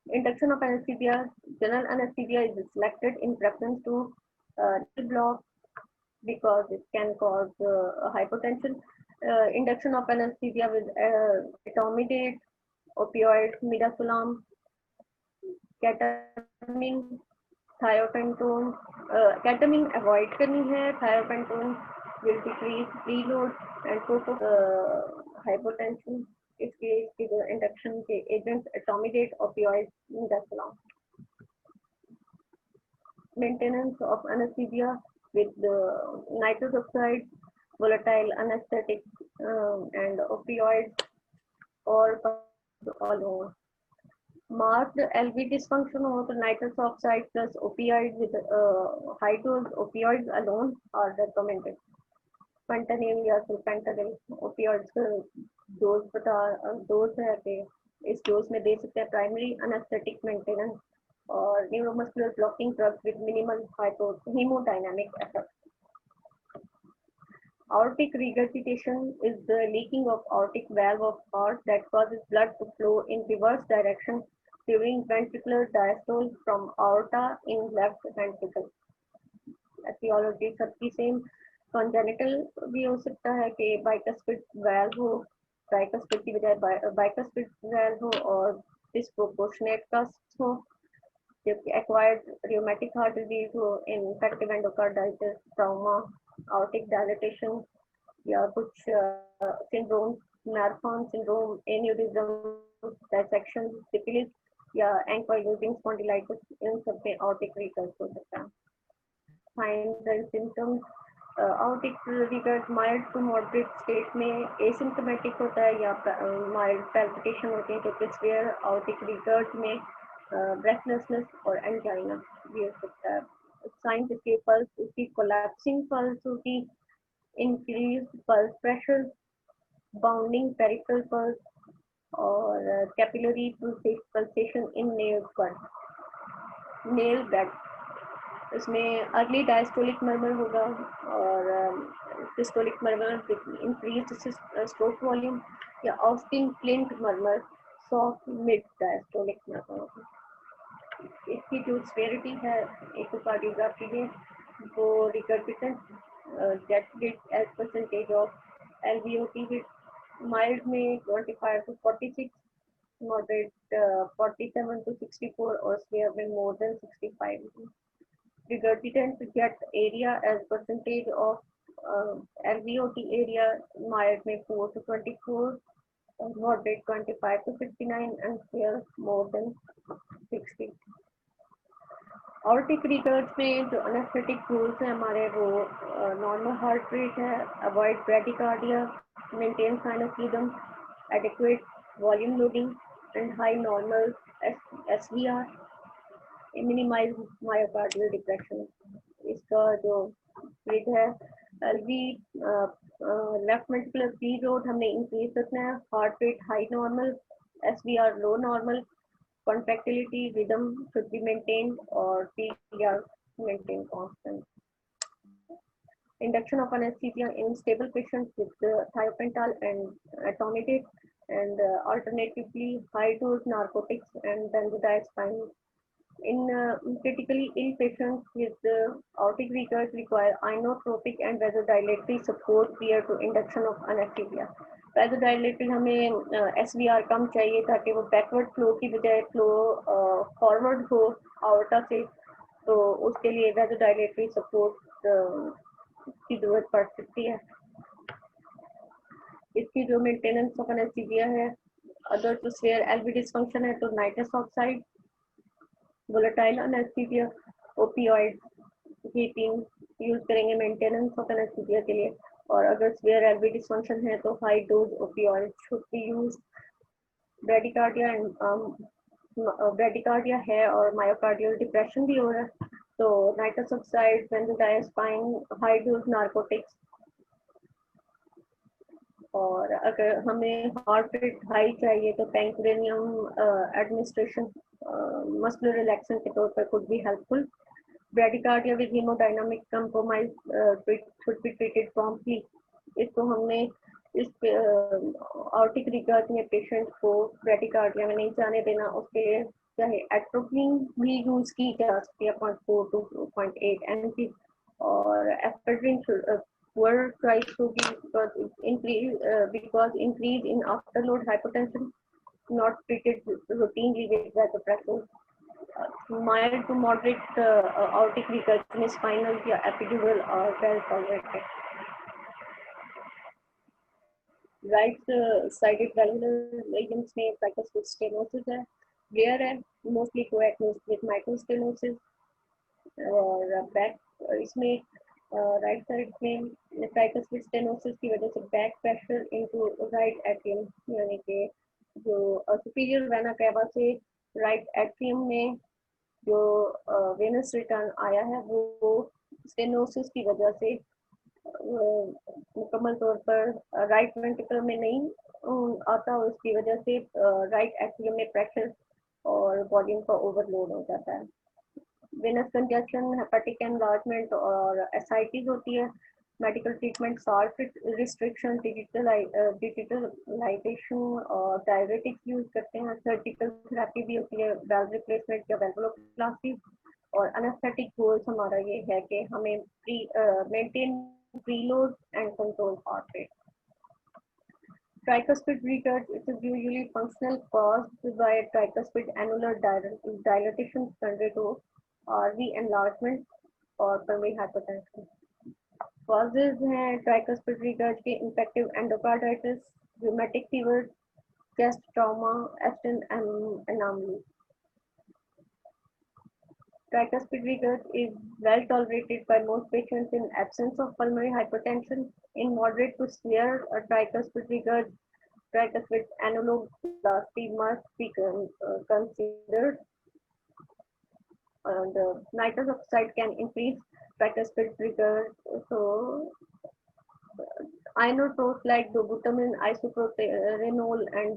Induction of anesthesia, general anesthesia is selected in preference to block because it can cause hypotension. Induction of anesthesia with etomidate, opioid, midazolam, ketamine, thiopentone, ketamine avoid करनी है, thiopentone will decrease preload and hypotension। इसके जो induction के agents etomidate, opioid, midazolam। Maintenance of anesthesia with nitrous oxide, volatile anesthetic and opioids or alone. Marked LV dysfunction हो तो nitrous oxide plus opioids with high dose opioids alone are recommended. Fentanyl या फिर fentanyl opioids का dose है कि इस dose में दे सकते हैं प्राइमरी अनेस्थेटिक मेंटेनेंस और neuromuscular blocking drugs with minimal haemodynamic effect. Aortic regurgitation is the leaking of aortic valve of heart that causes blood to flow in reverse direction during ventricular diastole from aorta in left ventricle. Etiology सबकी same. Congenital भी हो सकता है कि bicuspid valve हो, tricuspid की बजाय bicuspid valve हो और disproportionate cusp हो, जबकि acquired rheumatic heart disease हो, infective endocarditis, trauma, aortic dilatation या कुछ syndrome, Marfan syndrome, aneurysm, dissection, syphilis या ankylosing spondylitis, इन सब में aortic recurrence हो सकता है. Signs and symptoms. Aortic recurrence mild to moderate state में asymptomatic होता है या mild palpitation होती है, जबकि severe aortic recurrence में breathlessness और angina भी हो सकता है. Signs इसके pulse उसकी collapsing pulse होगी, increased pulse pressure, bounding peripheral pulse और capillary pulsation in nail bed. Nail bed इसमें अर्ली डायस्टोलिक मर्मर होगा और systolic murmur with increased stroke volume या Austin Flint murmur soft mid diastolic murmur. इसकी जो severity है echocardiography में वो regurgitant width rate as percentage of LVOT with mild में 25 to 46, मॉडरेट 47 to 64 और सीवियर में more than 65. Regurgitant get area as percentage of LVOT area, mild में 4 to 24, moderate 25 to 59 and severe more than 60. Aortic recurrence में जो anesthetic rules हैं हमारे वो normal heart rate है, avoid bradycardia, maintain sinus rhythm, adequate volume loading and high normal SVR, minimise myocardial depression. इसका जो rate है LV left ventricular preload हमने इंक्रीज रखना है, heart rate high normal, SVR low normal, contractility rhythm should be maintained और PR maintain constant. Induction of anesthesia in stable patients with thiopental and etomidate and alternatively high dose narcotics and benzodiazepine. In critically ill patients with aortic recurrence require inotropic and vasodilatory support prior to induction of anesthesia. Vasodilatory हमें SVR कम चाहिए ताकि वो backward flow की बजाय flow forward हो aorta से, तो उसके लिए vasodilatory support की जरूरत पड़ सकती है. इसकी जो मेंटेनेंस ऑफ एनेस्थीसिया है, अदर तो severe LV dysfunction है तो nitrous oxide, volatile anesthesia, opioid ये तीन यूज करेंगे मेंटेनेंस ऑफ एनेस्थीसिया के लिए. और अगर severe LV dysfunction है तो high dose opioid should be used. Bradycardia है और मायोकार्डियल डिप्रेशन भी हो रहा है तो nitrous oxide, benzodiazepine, high dose narcotics. और अगर हमें हार्ट रेट हाई चाहिए तो पैंक्रेनियम एडमिनिस्ट्रेशन मस्कुलर रिलैक्सेंट के तौर पर could be helpful. Bradycardia with haemodynamic compromise should be treated promptly. इसको हमने इस आर्टिक रिकर्स में पेशेंट को ब्रेडिकार्डिया में नहीं जाने देना. उसके लिए चाहे एट्रोपिन भी यूज की जा सकती है 0.4 to 0.8 mg और एफेड्रिन poor price होगी because increase in afterload hypotension not treated routinely with vasopressin. Mild to moderate aortic recurrence में spinal या epidural are well tolerated. Right sided valvular lesions में tricuspid stenosis है, rare है, mostly co-diagnosed with microstenosis. और back इसमें right side में tricuspid stenosis की वजह से back pressure into right atrium, यानी कि जो सुपीरियर वेना कैवा से राइट एट्रियम में जो वेनस रिटर्न आया है वो स्टेनोसिस की वजह से मुकम्मल तौर पर राइट वेंट्रिकल में नहीं आता, उसकी वजह से राइट एट्रियम में प्रेशर और वॉल्यूम का ओवरलोड हो जाता है। वेनस कंजेशन, हेपेटिक एनलार्जमेंट और एसाइटिस होती है। Medical treatment salt restriction, digitalisation और डायरेटिक्स यूज करते हैं। सर्जिकल थेरेपी भी होती है, वेल्व रिप्लेसमेंट या वेल्वोप्लास्टी। और एनेस्थेटिक गोल्स हमारा ये है कि हमें maintain preload and control heart rate. Tricuspid regurg, it is usually functional caused by tricuspid annular dilatation secondary to RV enlargement और pulmonary hypertension. Causes हैं tricuspid regurg के infective endocarditis, rheumatic fever, chest trauma, Aston anomaly. Tricuspid regurg is well tolerated by most patients in absence of pulmonary hypertension. In moderate to severe tricuspid regurg, tricuspid annuloplasty must be considered. And nitrous oxide can increase tricuspid regurg. So, inotrope like dobutamine, isoproterenol, and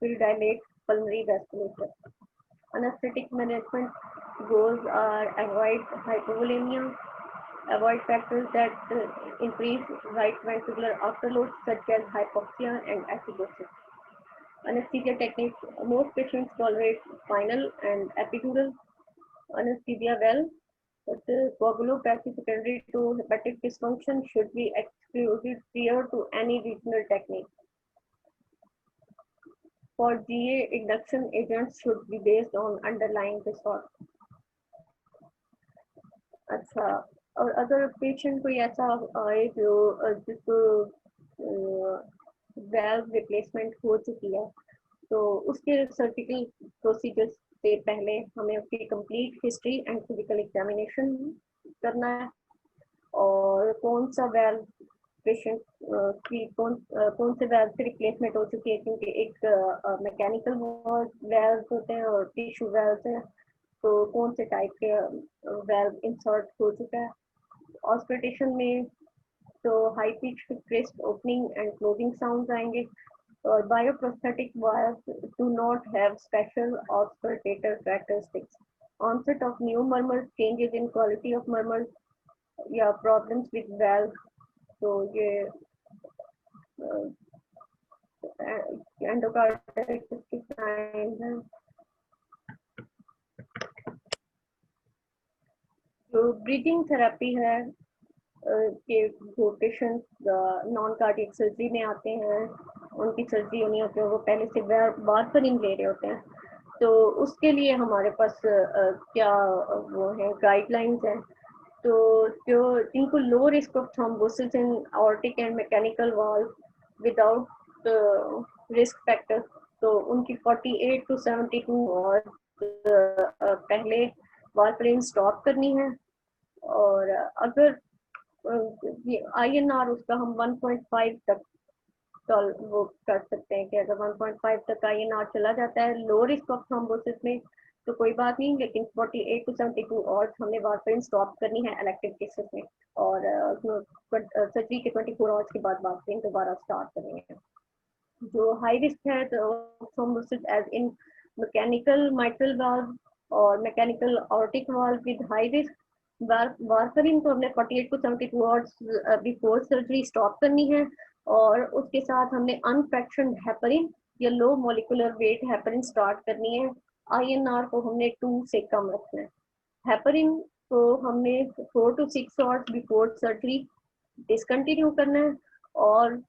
will dilate pulmonary vasculature. Anesthetic management goals are avoid hypovolemia, avoid factors that increase right ventricular afterload such as hypoxia and acidosis. Anesthesia techniques, most patients tolerate spinal and epidural anesthesia well, but coagulopathy secondary to hepatic dysfunction should be excluded prior to any regional technique. For GA, induction agents should be based on underlying disorder. अच्छा, और अगर patient कोई ऐसा आए जो जिसको valve replacement हो चुकी है, तो उसके सर्जिकल प्रोसीजर्स से पहले हमें उसकी complete history and physical examination करना है, और कौन सा वेल्व पेशेंट की कौन से वेल्व से रिप्लेसमेंट हो चुकी है, क्योंकि एक मैकेनिकल वेल्व होते हैं और टिश्यू वेल्व हैं, तो कौन से टाइप के वेल्व इंसर्ट हो चुका है। ऑस्कल्टेशन में तो high pitch crisp opening and closing sounds आएंगे, और bioprosthetic valves do not have special auscultatory characteristics. Onset of new murmur, changes in quality of murmur या प्रॉब्लम्स विद वेल्व, तो ये एंडोकार्डाइटिस के साइन हैं। जो ब्रीदिंग थेरेपी है कि जो पेशेंट नॉन कार्डियक सर्जरी में आते हैं, उनकी सर्जरी होनी होती है, वो पहले से वारफरिन ले रहे होते हैं, तो उसके लिए हमारे पास क्या वो है गाइडलाइंस हैं। तो जो जिनको low risk of thrombosis in aortic and mechanical valve without risk factor, तो उनकी 48 to 72 और पहले वारफरिन स्टॉप करनी है। और अगर ये INR उसका हम 1.5 तक वो कर सकते हैं कि अगर 1.5 तक INR चला जाता है लो रिस्क ऑफ थ्रोम्बोसिस में तो कोई बात नहीं, लेकिन 48 to 72 और हमने वारफरिन स्टॉप करनी है इलेक्टिव केसेस में, और सर्जरी के 24 आवर्स के बाद वारफरिन दोबारा स्टार्ट करेंगे। जो हाई रिस्क है thrombosis as in mechanical mitral valve और mechanical aortic valve with high risk, warfarin को हमने 48 to 72 hours before surgery stop करनी है, और उसके साथ हमने अनफ्रैक्शनड हेपरिन या low molecular weight heparin start करनी है। INR को हमने 2 से कम रखना है। हेपरिन को हमने 4 to 6 hours before surgery discontinue करना है, और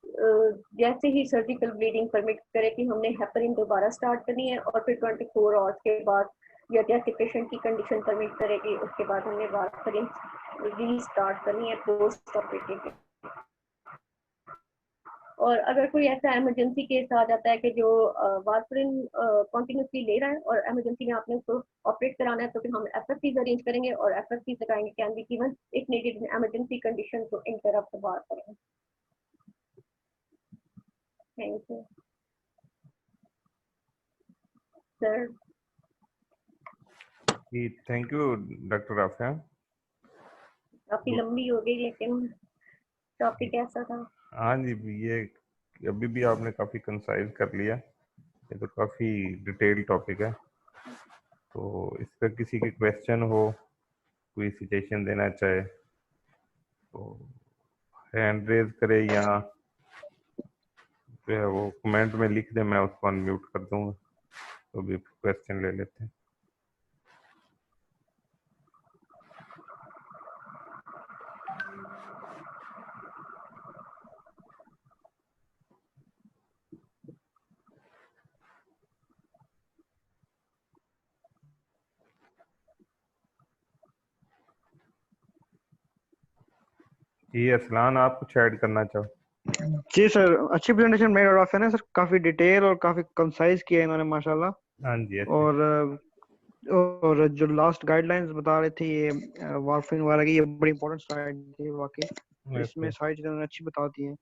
जैसे ही सर्जिकल ब्लीडिंग परमिट करे कि हमने हेपरिन दोबारा स्टार्ट करनी है, और फिर 24 आवर्स के बाद या जैसे पेशेंट की कंडीशन परमिट करेगी उसके बाद हमने वारफरिन रीस्टार्ट करनी है पोस्ट ऑपरेटिव। और अगर कोई ऐसा इमरजेंसी केस आ जाता है कि जो वारफरिन कॉन्टिन्यूसली ले रहा है और इमरजेंसी में आपने उसको ऑपरेट कराना है, तो फिर हम एफएससीज अरेंज करेंगे और एफएससी कराएंगे, can be given if needed in emergency condition to interrupt the warfarin. Thank you sir. जी थैंक यू डॉक्टर राफिया। काफी लंबी हो गई लेकिन टॉपिक ऐसा था। हाँ जी, ये अभी भी आपने काफ़ी कंसाइज कर लिया, ये तो काफ़ी डिटेल टॉपिक है। तो इस पर किसी के क्वेश्चन हो, कोई सजेशन देना चाहे तो हैंड रेज करे या जो है वो कमेंट में लिख दे, मैं उसको अनम्यूट कर दूंगा। तो भी क्वेश्चन ले लेते हैं। जी असलान, आप कुछ ऐड करना चाहो? जी सर, अच्छी प्रेजेंटेशन मेड ऑफ है ना सर, काफी डिटेल और काफी कंसाइज किया है इन्होंने माशाल्लाह। हाँ जी। और जो लास्ट गाइडलाइंस बता रहे थे ये वारफरिन वगैरह की, ये बड़ी इंपॉर्टेंट स्लाइड थी वाकई, इसमें सारी चीजें उन्होंने अच्छी बता दी हैं।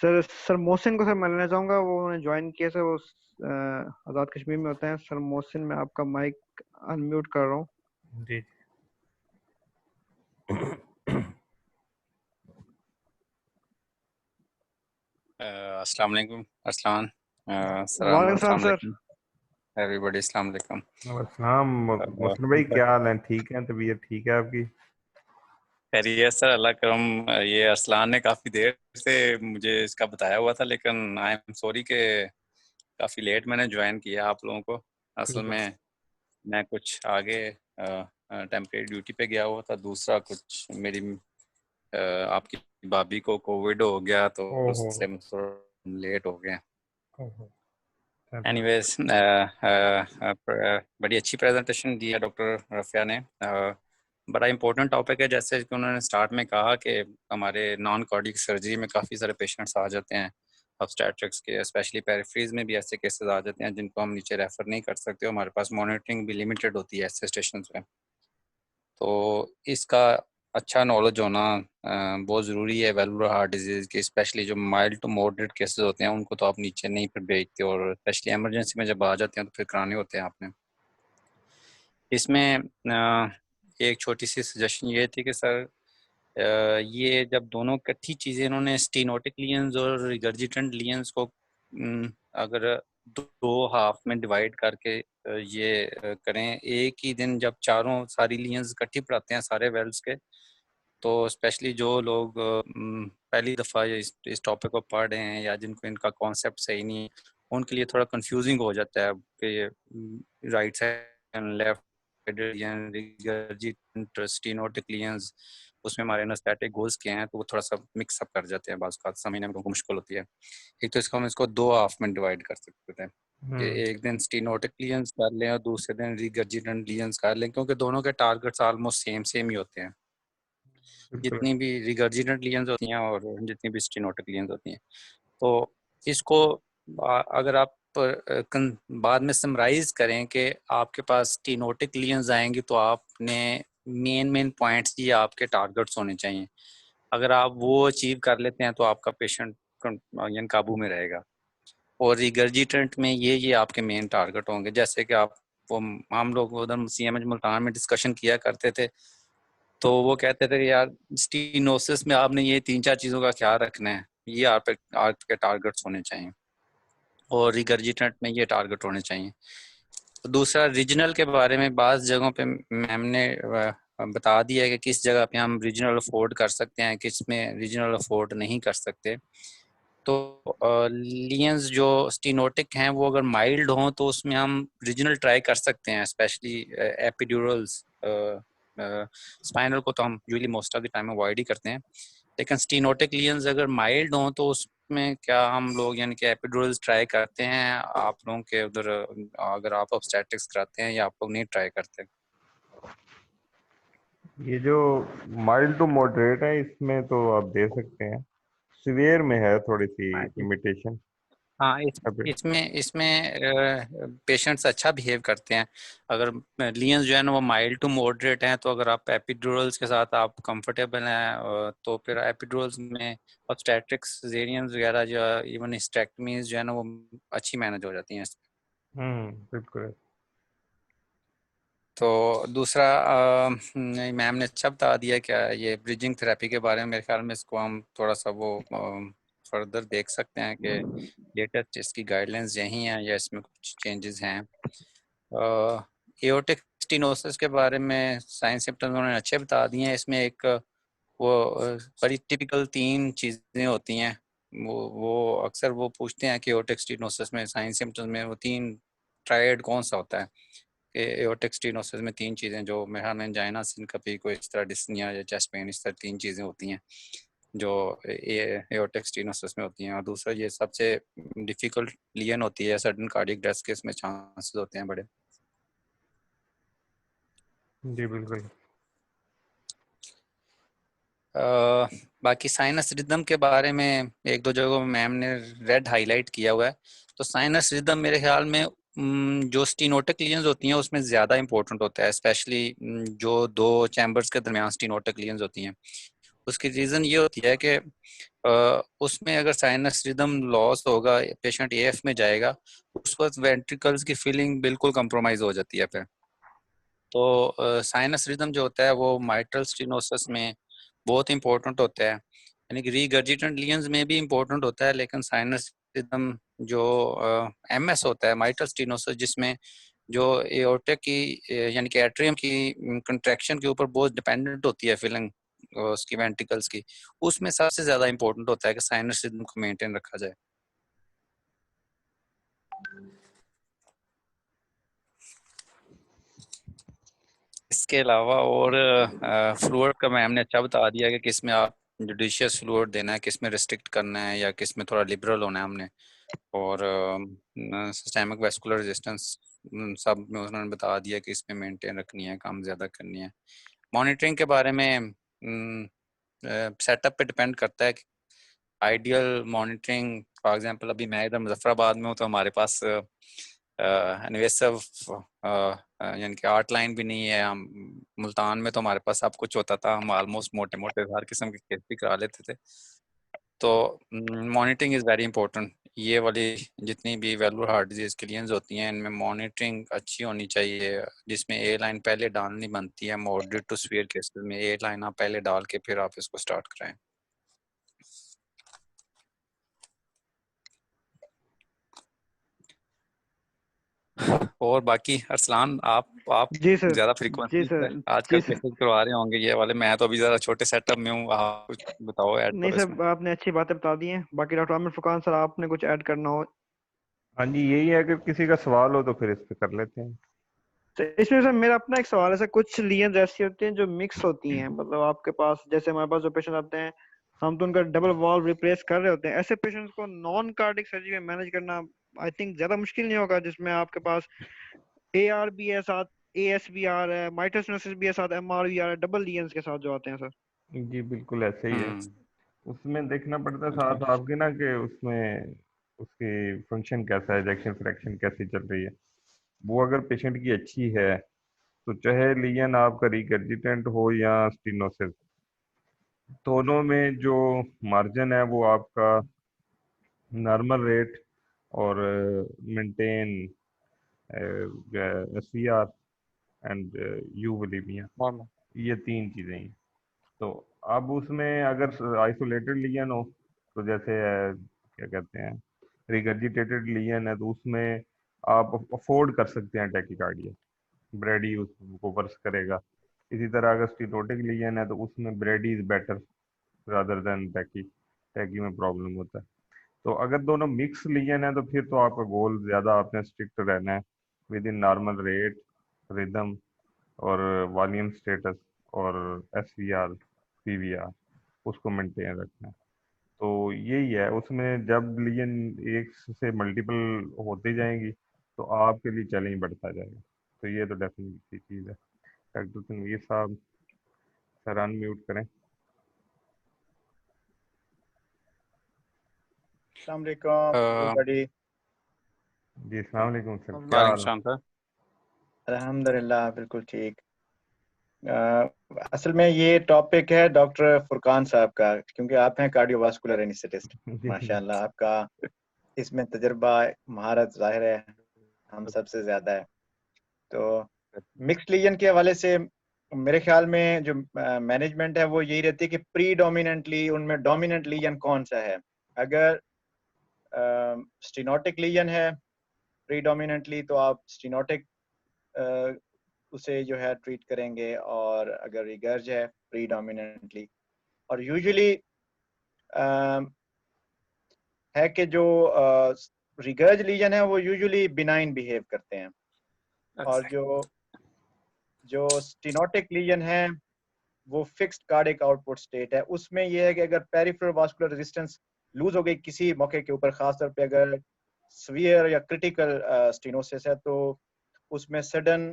सर मोहसिन को सर मैं लेना चाहूंगा, वो उन्होंने ज्वाइन किया सर, वो आजाद कश्मीर में होते हैं। सर मोहसिन, मैं आपका माइक अनम्यूट कर रहा हूँ। जी अस्सलाम वालेकुम अरसलान, वालेकुम सलाम सर। एवरीबॉडी, अस्सलाम वालेकुम। अस्सलाम मोहसिन भाई, क्या हाल है? ठीक है, तबीयत ठीक है आपकी? खैरियत सर, अल्लाह करम। ये अरसलान ने काफ़ी देर से मुझे इसका बताया हुआ था, लेकिन आई एम सॉरी कि काफ़ी लेट मैंने ज्वाइन किया आप लोगों को। असल में मैं कुछ आगे टेम्परेरी ड्यूटी पे गया हुआ था, दूसरा कुछ मेरी आपकी भाभी को कोविड हो गया, तो उससे हम थोड़ा लेट हो गए। एनीवेज, बड़ी अच्छी प्रेजेंटेशन दी है डॉक्टर रफ़िया ने। बड़ा इंपॉर्टेंट टॉपिक है, जैसे कि उन्होंने स्टार्ट में कहा कि हमारे नॉन कार्डियक सर्जरी में काफ़ी सारे पेशेंट्स आ जाते हैं ऑब्स्टेट्रिक्स के, स्पेशली पेरिफेरीज में भी ऐसे केसेस आ जाते हैं जिनको हम नीचे रेफर नहीं कर सकते, हमारे पास मॉनिटरिंग भी लिमिटेड होती है ऐसे स्टेशन पे। तो इसका अच्छा नॉलेज होना बहुत ज़रूरी है वेलुलर हार्ट डिजीज़ की, स्पेशली जो माइल्ड टू मॉडरेट केसेस होते हैं उनको तो आप नीचे नहीं फिर भेजते, और स्पेशली इमरजेंसी में जब आ जाते हैं तो फिर कराने होते हैं आपने। इसमें एक छोटी सी सजेशन ये थी कि सर ये जब दोनों इकट्ठी चीज़ें इन्होंने स्टीनोटिक लियंस और रिगर्जिटेंट लियंस को अगर दो हाफ में डिवाइड करके ये करें एक ही दिन, जब चारों सारी लियंस इकट्ठी पढ़ाते हैं सारे वेल्व्स के, तो स्पेशली जो लोग पहली दफ़ा इस टॉपिक को पढ़ रहे हैं या जिनको इनका कॉन्सेप्ट सही नहीं है, उनके लिए थोड़ा कंफ्यूजिंग हो जाता है कि राइट साइड एंड लेफ्ट स्टीनोटिक लियंस, उसमें हमारे एनास्थेटिक गोल्स क्या हैं, तो वो थोड़ा सा मिक्स अप कर जाते हैं, बाज़ का समझने में उनको मुश्किल होती है। एक तो इसको हम इसको दो हाफ में डिवाइड कर सकते हैं कि एक दिन स्टीनोटिक लियंस कर लें और दूसरे दिन रिगर्जिटेंट लियंस कर लें, क्योंकि दोनों के टारगेट्स ऑलमोस्ट सेम ही होते हैं, जितनी भी रिगर्जिटेंट लियंस होती हैं और जितनी भी स्टीनोटिक लियंस होती हैं। तो इसको अगर आप बाद में समराइज करें कि आपके पास स्टीनोटिक लियंस आएंगी, तो आपने मेन पॉइंट्स ये आपके टारगेट्स होने चाहिए। अगर आप वो अचीव कर लेते हैं तो आपका पेशेंट यानी काबू में रहेगा, और रिगर्जिटेंट में ये आपके मेन टारगेट होंगे। जैसे कि आप वो हम लोग उधर CMH मुल्तान में डिस्कशन किया करते थे, तो वो कहते थे कि यार स्टीनोसिस में आपने ये 3-4 चीज़ों का ख्याल रखना है, ये आपके टारगेट्स होने चाहिए, और रिगर्जिटेंट में ये टारगेट होने चाहिए। तो दूसरा, रीजनल के बारे में बाज़ जगहों पे मैम ने बता दिया है कि किस जगह पे हम रीजनल अफोर्ड कर सकते हैं, किस में रीजनल अफोर्ड नहीं कर सकते। तो लियंस जो स्टीनोटिक हैं वो अगर माइल्ड हों तो उसमें हम रीजनल ट्राई कर सकते हैं, स्पेशली एपिड्यूरल्स। स्पाइनल को तो हम usually most of the time avoid ही करते हैं, लेकिन स्टीनोटिक लियंस अगर माइल्ड हों तो उसमें क्या हम लोग यानी कि एपिड्यूरल्स ट्राई करते हैं आप लोगों के उधर, अगर आप ऑब्स्टेट्रिक्स कराते हैं या आप लोग नहीं ट्राई करते? ये जो माइल्ड टू मॉडरेट है इसमें तो आप दे सकते हैं, सिवियर में है थोड़ी सी हाँ जी। लिमिटेशन। हाँ अभी इसमें इसमें पेशेंट्स अच्छा बिहेव करते हैं। अगर लीजन्स जो है ना वो माइल्ड टू मॉडरेट हैं, तो अगर आप एपिड्यूरल्स के साथ आप कंफर्टेबल हैं तो फिर एपिड्यूरल्स में ऑब्स्टेट्रिक्स सिजेरियंस वगैरह जो इवन हिस्टेक्टमीज जो है ना वो अच्छी मैनेज हो जाती हैं। बिल्कुल। तो दूसरा मैम ने अच्छा बता दिया क्या ये ब्रिजिंग थेरेपी के बारे में। मेरे ख्याल में इसको हम थोड़ा सा वो फर्दर देख सकते हैं कि लेटेस्ट इसकी गाइडलाइंस यही हैं या इसमें कुछ चेंजेस हैं। एओर्टिक स्टेनोसिस के बारे में साइंस सिम्टम्स उन्होंने अच्छे बता दिए हैं। इसमें एक वो बड़ी टिपिकल 3 चीज़ें होती हैं। वो अक्सर वो पूछते हैं कि एओर्टिक स्टेनोसिस में साइंस सिम्टम्स में वो 3 ट्रायड कौन सा होता है। एओर्टिक स्टेनोसिस में 3 चीज़ें जो मेरा एंजाइना सिनकपी कोई इस तरह डिस्निया या चेस्ट पेन इस तरह 3 चीज़ें होती हैं जो एओर्टिक स्टेनोसिस में होती हैं। और दूसरा ये सबसे डिफिकल्ट लीजन होती है, सडन कार्डियक डेथ के इसमें चांसेस होते हैं बड़े। जी बिल्कुल। बाकी साइनस रिदम के बारे में एक दो जगहों में मैम ने रेड हाईलाइट किया हुआ है। तो साइनस रिदम मेरे ख्याल में जो स्टीनोटिक लीजन्स होती हैं उसमें ज़्यादा इंपॉर्टेंट होता है, स्पेशली जो 2 चैम्बर्स के दरमियान स्टीनोटिक लीजन्स होती हैं। उसकी रीज़न ये होती है कि उसमें अगर साइनस रिदम लॉस होगा, पेशेंट एएफ में जाएगा, उस वक्त वेंट्रिकल्स की फीलिंग बिल्कुल कंप्रोमाइज हो जाती है फिर। तो साइनस रिदम जो होता है वो माइट्रल स्टेनोसिस में बहुत इंपॉर्टेंट होता है, यानी कि रीगर्जिटेंट लीजन्स में भी इंपॉर्टेंट होता है, लेकिन साइनस रिदम जो एमएस होता है माइट्रल स्टेनोसिस जिसमें जो एओर्टा की यानी कि एट्रियम की कंट्रैक्शन के ऊपर बहुत डिपेंडेंट होती है फीलिंग उसकी वेंट्रिकल्स की, उसमें सबसे ज्यादा इंपॉर्टेंट होता है कि साइनस रिदम को मेंटेन रखा जाए। इसके अलावा और फ्लूइड का मैम ने अच्छा बता दिया कि किस में आप जुडिशियस फ्लूइड देना है, किस में रिस्ट्रिक्ट करना है या किस में थोड़ा लिबरल होना है हमने। और सिस्टेमिक वेस्कुलर रेजिस्टेंस सब में उन्होंने बता दिया कि इसमें मेंटेन रखनी है, काम ज़्यादा करनी है। मॉनिटरिंग के बारे में सेटअप पे डिपेंड करता है कि आइडियल मॉनिटरिंग, फॉर एग्जांपल अभी मैं इधर मुजफ्फराबाद में हूँ तो हमारे पास इन्वेसिव यानी कि आर्ट लाइन भी नहीं है। हम मुल्तान में तो हमारे पास सब कुछ होता था, हम ऑलमोस्ट मोटे मोटे हर किस्म के केस भी करा लेते थे। तो मॉनिटरिंग इज़ वेरी इंपॉर्टेंट। ये वाली जितनी भी वेलुलर हार्ट डिजीज क्लियंस होती हैं इनमें मॉनिटरिंग अच्छी होनी चाहिए, जिसमें ए लाइन पहले डालनी बनती है। मॉडरेट टू सीवियर केसेस में ए लाइन आप पहले डाल के फिर आप इसको स्टार्ट कराएं। और बाकी अरसलान आप जी सर। ज्यादा जी फ्रीक्वेंसी से सर। आजकल जी सर। केसेस करवा रहे होंगे ये वाले, मैं तो अभी ज्यादा छोटे सेटअप में हूँ। आप कुछ बताओ ऐड नहीं करो इसमें। सर, आपने अच्छी बातें बता दी हैं। बाकी डॉक्टर आमिर फुरकान सर, आपने कुछ ऐड करना हो? हाँ जी, यही है, अगर किसी का सवाल हो तो फिर इस पे कर लेते हैं। तो इसमें सर मेरा अपना एक सवाल है सर। कुछ लीजन्स ऐसी होती हैं जो मिक्स होती हैं, मतलब आपके पास जैसे हमारे पास जो पेशेंट आते हैं, हम तो उनका डबल वॉल्व रिप्लेस कर रहे होते हैं। ऐसे पेशेंट्स को नॉन कार्डिक सर्जरी में मैनेज करना आई थिंक ज्यादा मुश्किल नहीं होगा, जिसमें आपके पास ए आर भी है साथ, ए एस भी आ रहा है, माइटोसिस भी है साथ, एम आर भी आ रहा है, डबल लीजन्स के साथ जो आते हैं सर। जी बिल्कुल ऐसे ही है। हम्म। उसमें देखना पड़ता है बिल्कुल। साथ आपके ना कि उसमें उसकी फंक्शन कैसा है, इजेक्शन फ्रैक्शन कैसी चल रही है। वो अगर पेशेंट की अच्छी है तो चाहे लीजन आपका रिगर्जिटेंट हो या स्टीनोसिस, दोनों में जो मार्जिन है वो आपका नॉर्मल रेट और maintain S V R and euvolaemia, normal. ये 3 चीज़ें हैं। तो अब उसमें अगर आइसोलेटेड लीजन हो तो जैसे क्या कहते हैं रिगर्जिटेटेड लीजन है, तो उसमें आप अफोर्ड कर सकते हैं टैकीकार्डिया, ब्रेडी उसको वर्स करेगा। इसी तरह अगर स्टीनोटिक लीजन है तो उसमें brady is better rather than tachy, tachy में प्रॉब्लम होता है। तो अगर दोनों मिक्स लीजन है तो फिर तो आपका गोल ज़्यादा आपने स्ट्रिक्ट रहना है within normal rate, rhythm और वॉल्यूम स्टेटस और S V R P V R, उसको मेंटेन रखना है। तो यही है, उसमें जब लीजन एक से मल्टीपल होती जाएंगी तो आपके लिए चैलेंज बढ़ता जाएगा। तो ये तो डेफिनेटली चीज़ है। डॉक्टर तनवीर साहब, सर अनम्यूट करें। अस्सलाम वालेकुम everybody। जी अस्सलाम वालेकुम सर, क्या वालेकुम हाल है? सलाम सर। अल्हम्दुलिल्लाह बिल्कुल ठीक। असल में ये टॉपिक है डॉक्टर फुरकान साहब का, क्योंकि आप हैं कार्डियोवास्कुलर एनेस्थेटिस्ट। जी माशाल्लाह आपका इसमें तजुर्बा, महारत जाहिर है हम सबसे ज़्यादा है। तो मिक्स्ड लीजन के हवाले से मेरे ख्याल में जो मैनेजमेंट है वो यही रहती है कि प्रीडोमिनेंटली उनमें डोमिनेंट लीजन कौन सा है। अगर स्टेनोटिक लीजन है प्रीडोमिनेंटली तो आप स्टेनोटिक उसे जो है ट्रीट करेंगे, और अगर रिगर्ज है प्रीडोमिनेंटली, और यूजुअली है कि जो रिगर्ज लीजन है वो यूजुअली बिनाइन बिहेव करते हैं, और जो जो स्टेनोटिक लीजन है वो फिक्स्ड कार्डिक आउटपुट स्टेट है। उसमें यह है कि अगर पेरिफेरल वास्कुलर रेजिस्टेंस लूज हो गई किसी मौके के ऊपर, खासतौर पे अगर सीवियर या क्रिटिकल स्टेनोसिस है, तो उसमें सडन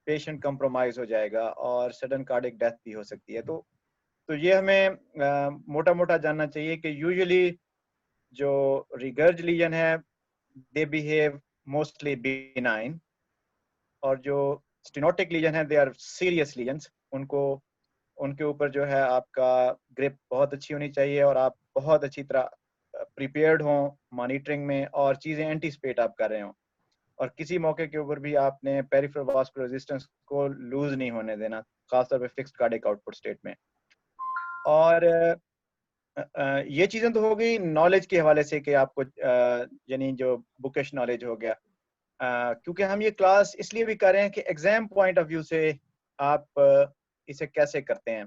पेशेंट कंप्रोमाइज हो जाएगा और सडन कार्डिक डेथ भी हो सकती है। तो ये हमें मोटा मोटा जानना चाहिए कि यूजुअली जो रिगर्ज लीजन है दे बिहेव मोस्टली बिनाइन, और जो स्टेनोटिक लीजन है दे आर सीरियस लीजन्स। उनको उनके ऊपर जो है आपका ग्रिप बहुत अच्छी होनी चाहिए, और आप बहुत अच्छी तरह प्रिपेयर्ड हों मॉनिटरिंग में, और चीज़ें एंटीसिपेट आप कर रहे हों, और किसी मौके के ऊपर भी आपने पेरिफेरल वास्कुलर रेजिस्टेंस को लूज नहीं होने देना, खासतौर पे फिक्स्ड कार्डिक आउटपुट स्टेट में। और ये चीज़ें तो हो गई नॉलेज के हवाले से कि आपको यानी जो बुकिश नॉलेज हो गया। क्योंकि हम ये क्लास इसलिए भी कर रहे हैं कि एग्जाम पॉइंट ऑफ व्यू से आप इसे कैसे करते हैं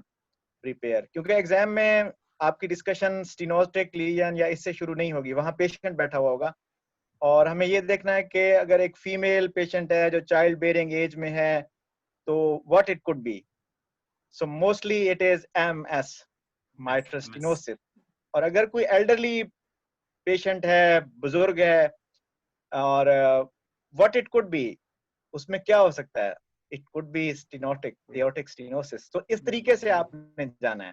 प्रिपेयर, क्योंकि एग्जाम में आपकी डिस्कशन स्टेनोटिक लीजन या इससे शुरू नहीं होगी, वहाँ पेशेंट बैठा हुआ होगा, और हमें ये देखना है कि अगर एक फीमेल पेशेंट है जो चाइल्ड बेयरिंग एज में है तो what it could be. So mostly it is MS, mitral stenosis. और अगर कोई एल्डरली पेशेंट है, बुजुर्ग है, और व्हाट इट कुड बी, उसमें क्या हो सकता है, it could be stenotic aortic stenosis. तो इस तरीके से आपने जाना है,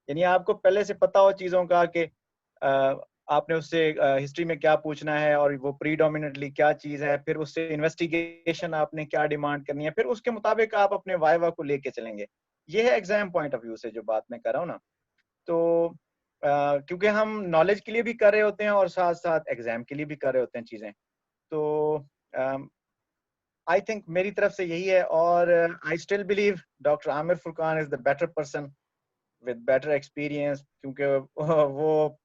यानी आपको पहले से पता हो चीज़ों का कि आपने उससे हिस्ट्री में क्या पूछना है, और वो प्रीडोमिनेंटली क्या चीज़ है, फिर उससे इन्वेस्टिगेशन आपने क्या डिमांड करनी है, फिर उसके मुताबिक आप अपने वाइवा को लेके चलेंगे। ये है एग्जाम पॉइंट ऑफ व्यू से जो बात मैं कर रहा हूँ ना। तो क्योंकि हम नॉलेज के लिए भी कर रहे होते हैं और साथ साथ एग्जाम के लिए भी कर रहे होते हैं चीज़ें, तो आई थिंक मेरी तरफ से यही है। और I still believe doctor Aamir Furqan is the better person with better experience, क्योंकि वो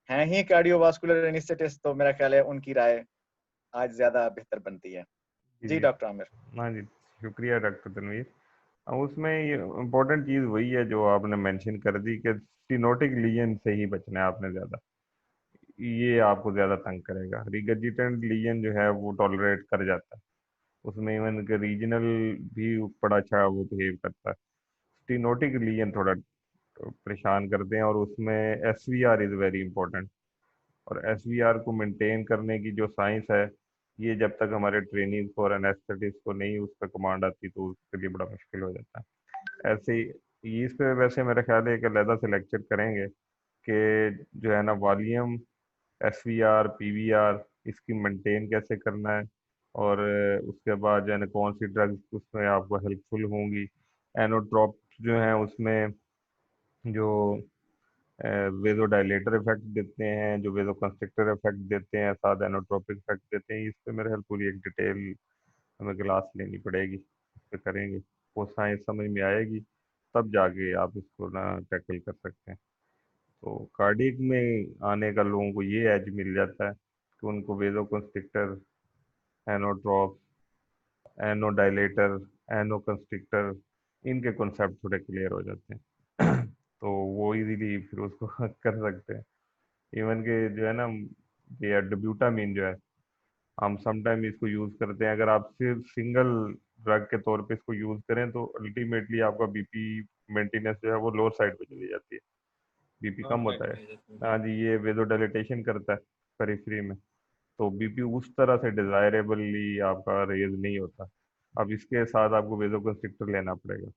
हैं ही कार्डियोवास्कुलर एनेस्थेटिस्ट, तो मेरा ख्याल है उनकी राय आज ज्यादा बेहतर बनती है। जी जी डॉक्टर आमिर। हाँ जी, शुक्रिया डॉक्टर तनवीर। उसमें ये इम्पोर्टेंट चीज़ वही है जो आपने मेंशन कर दी कि स्टेनोटिक लीजन से ही बचना है आपने ज़्यादा, ये आपको ज़्यादा तंग करेगा। रिगर्जिटेंट लीजन जो है वो टॉलरेट कर जाता है, उसमें इवन के रीजनल भी बड़ा अच्छा वो बिहेव करता है। स्टेनोटिक लीजन थोड़ा परेशान करते हैं, और उसमें SVR इज़ वेरी इंपॉर्टेंट। और SVR को मेंटेन करने की जो साइंस है, ये जब तक हमारे ट्रेनिंग और एनेस्थेटिस्ट को नहीं उस पर कमांड आती तो उसके लिए बड़ा मुश्किल हो जाता है। ऐसे ही इस पे वैसे मेरा ख्याल है कि अलहदा से लेक्चर करेंगे कि जो है ना वॉल्यूम, SVR, PVR इसकी मेंटेन कैसे करना है, और उसके बाद जो है ना कौन सी ड्रग्स उसमें आपको हेल्पफुल होंगी। एनोट्रॉप जो हैं उसमें जो वेजोडाइलेटर इफेक्ट देते हैं, जो वेजो कंस्ट्रिक्टर इफेक्ट देते हैं, साथ एनोट्रोपिक इफेक्ट देते हैं, इस पे मेरे ख्याल पूरी एक डिटेल हमें क्लास लेनी पड़ेगी, इस पे करेंगे, वो साइंस समझ में आएगी तब जाके आप इसको ना टैकल कर सकते हैं। तो कार्डियक में आने का लोगों को ये एज मिल जाता है कि उनको वेजो कंस्ट्रिक्टर, एनोट्रॉप, एनोडाइलेटर, एनो कंस्ट्रिक्टर, इनके कॉन्सेप्ट थोड़े क्लियर हो जाते हैं तो वो इजीली फिर उसको कर सकते हैं। इवन के जो है ना ये डब्यूटामीन जो है, हम समटाइम इसको यूज़ करते हैं। अगर आप सिर्फ सिंगल ड्रग के तौर पे इसको यूज़ करें तो अल्टीमेटली आपका BP मेंटेनेंस जो है वो लोअर साइड पे चली जाती है, BP कम होता है। हाँ जी, ये वेजोडाइलेटेशन करता है पेरिफेरी में, तो BP उस तरह से डिजायरेबली आपका रेज नहीं होता। अब इसके साथ आपको वेजो कंस्ट्रिक्टर लेना पड़ेगा,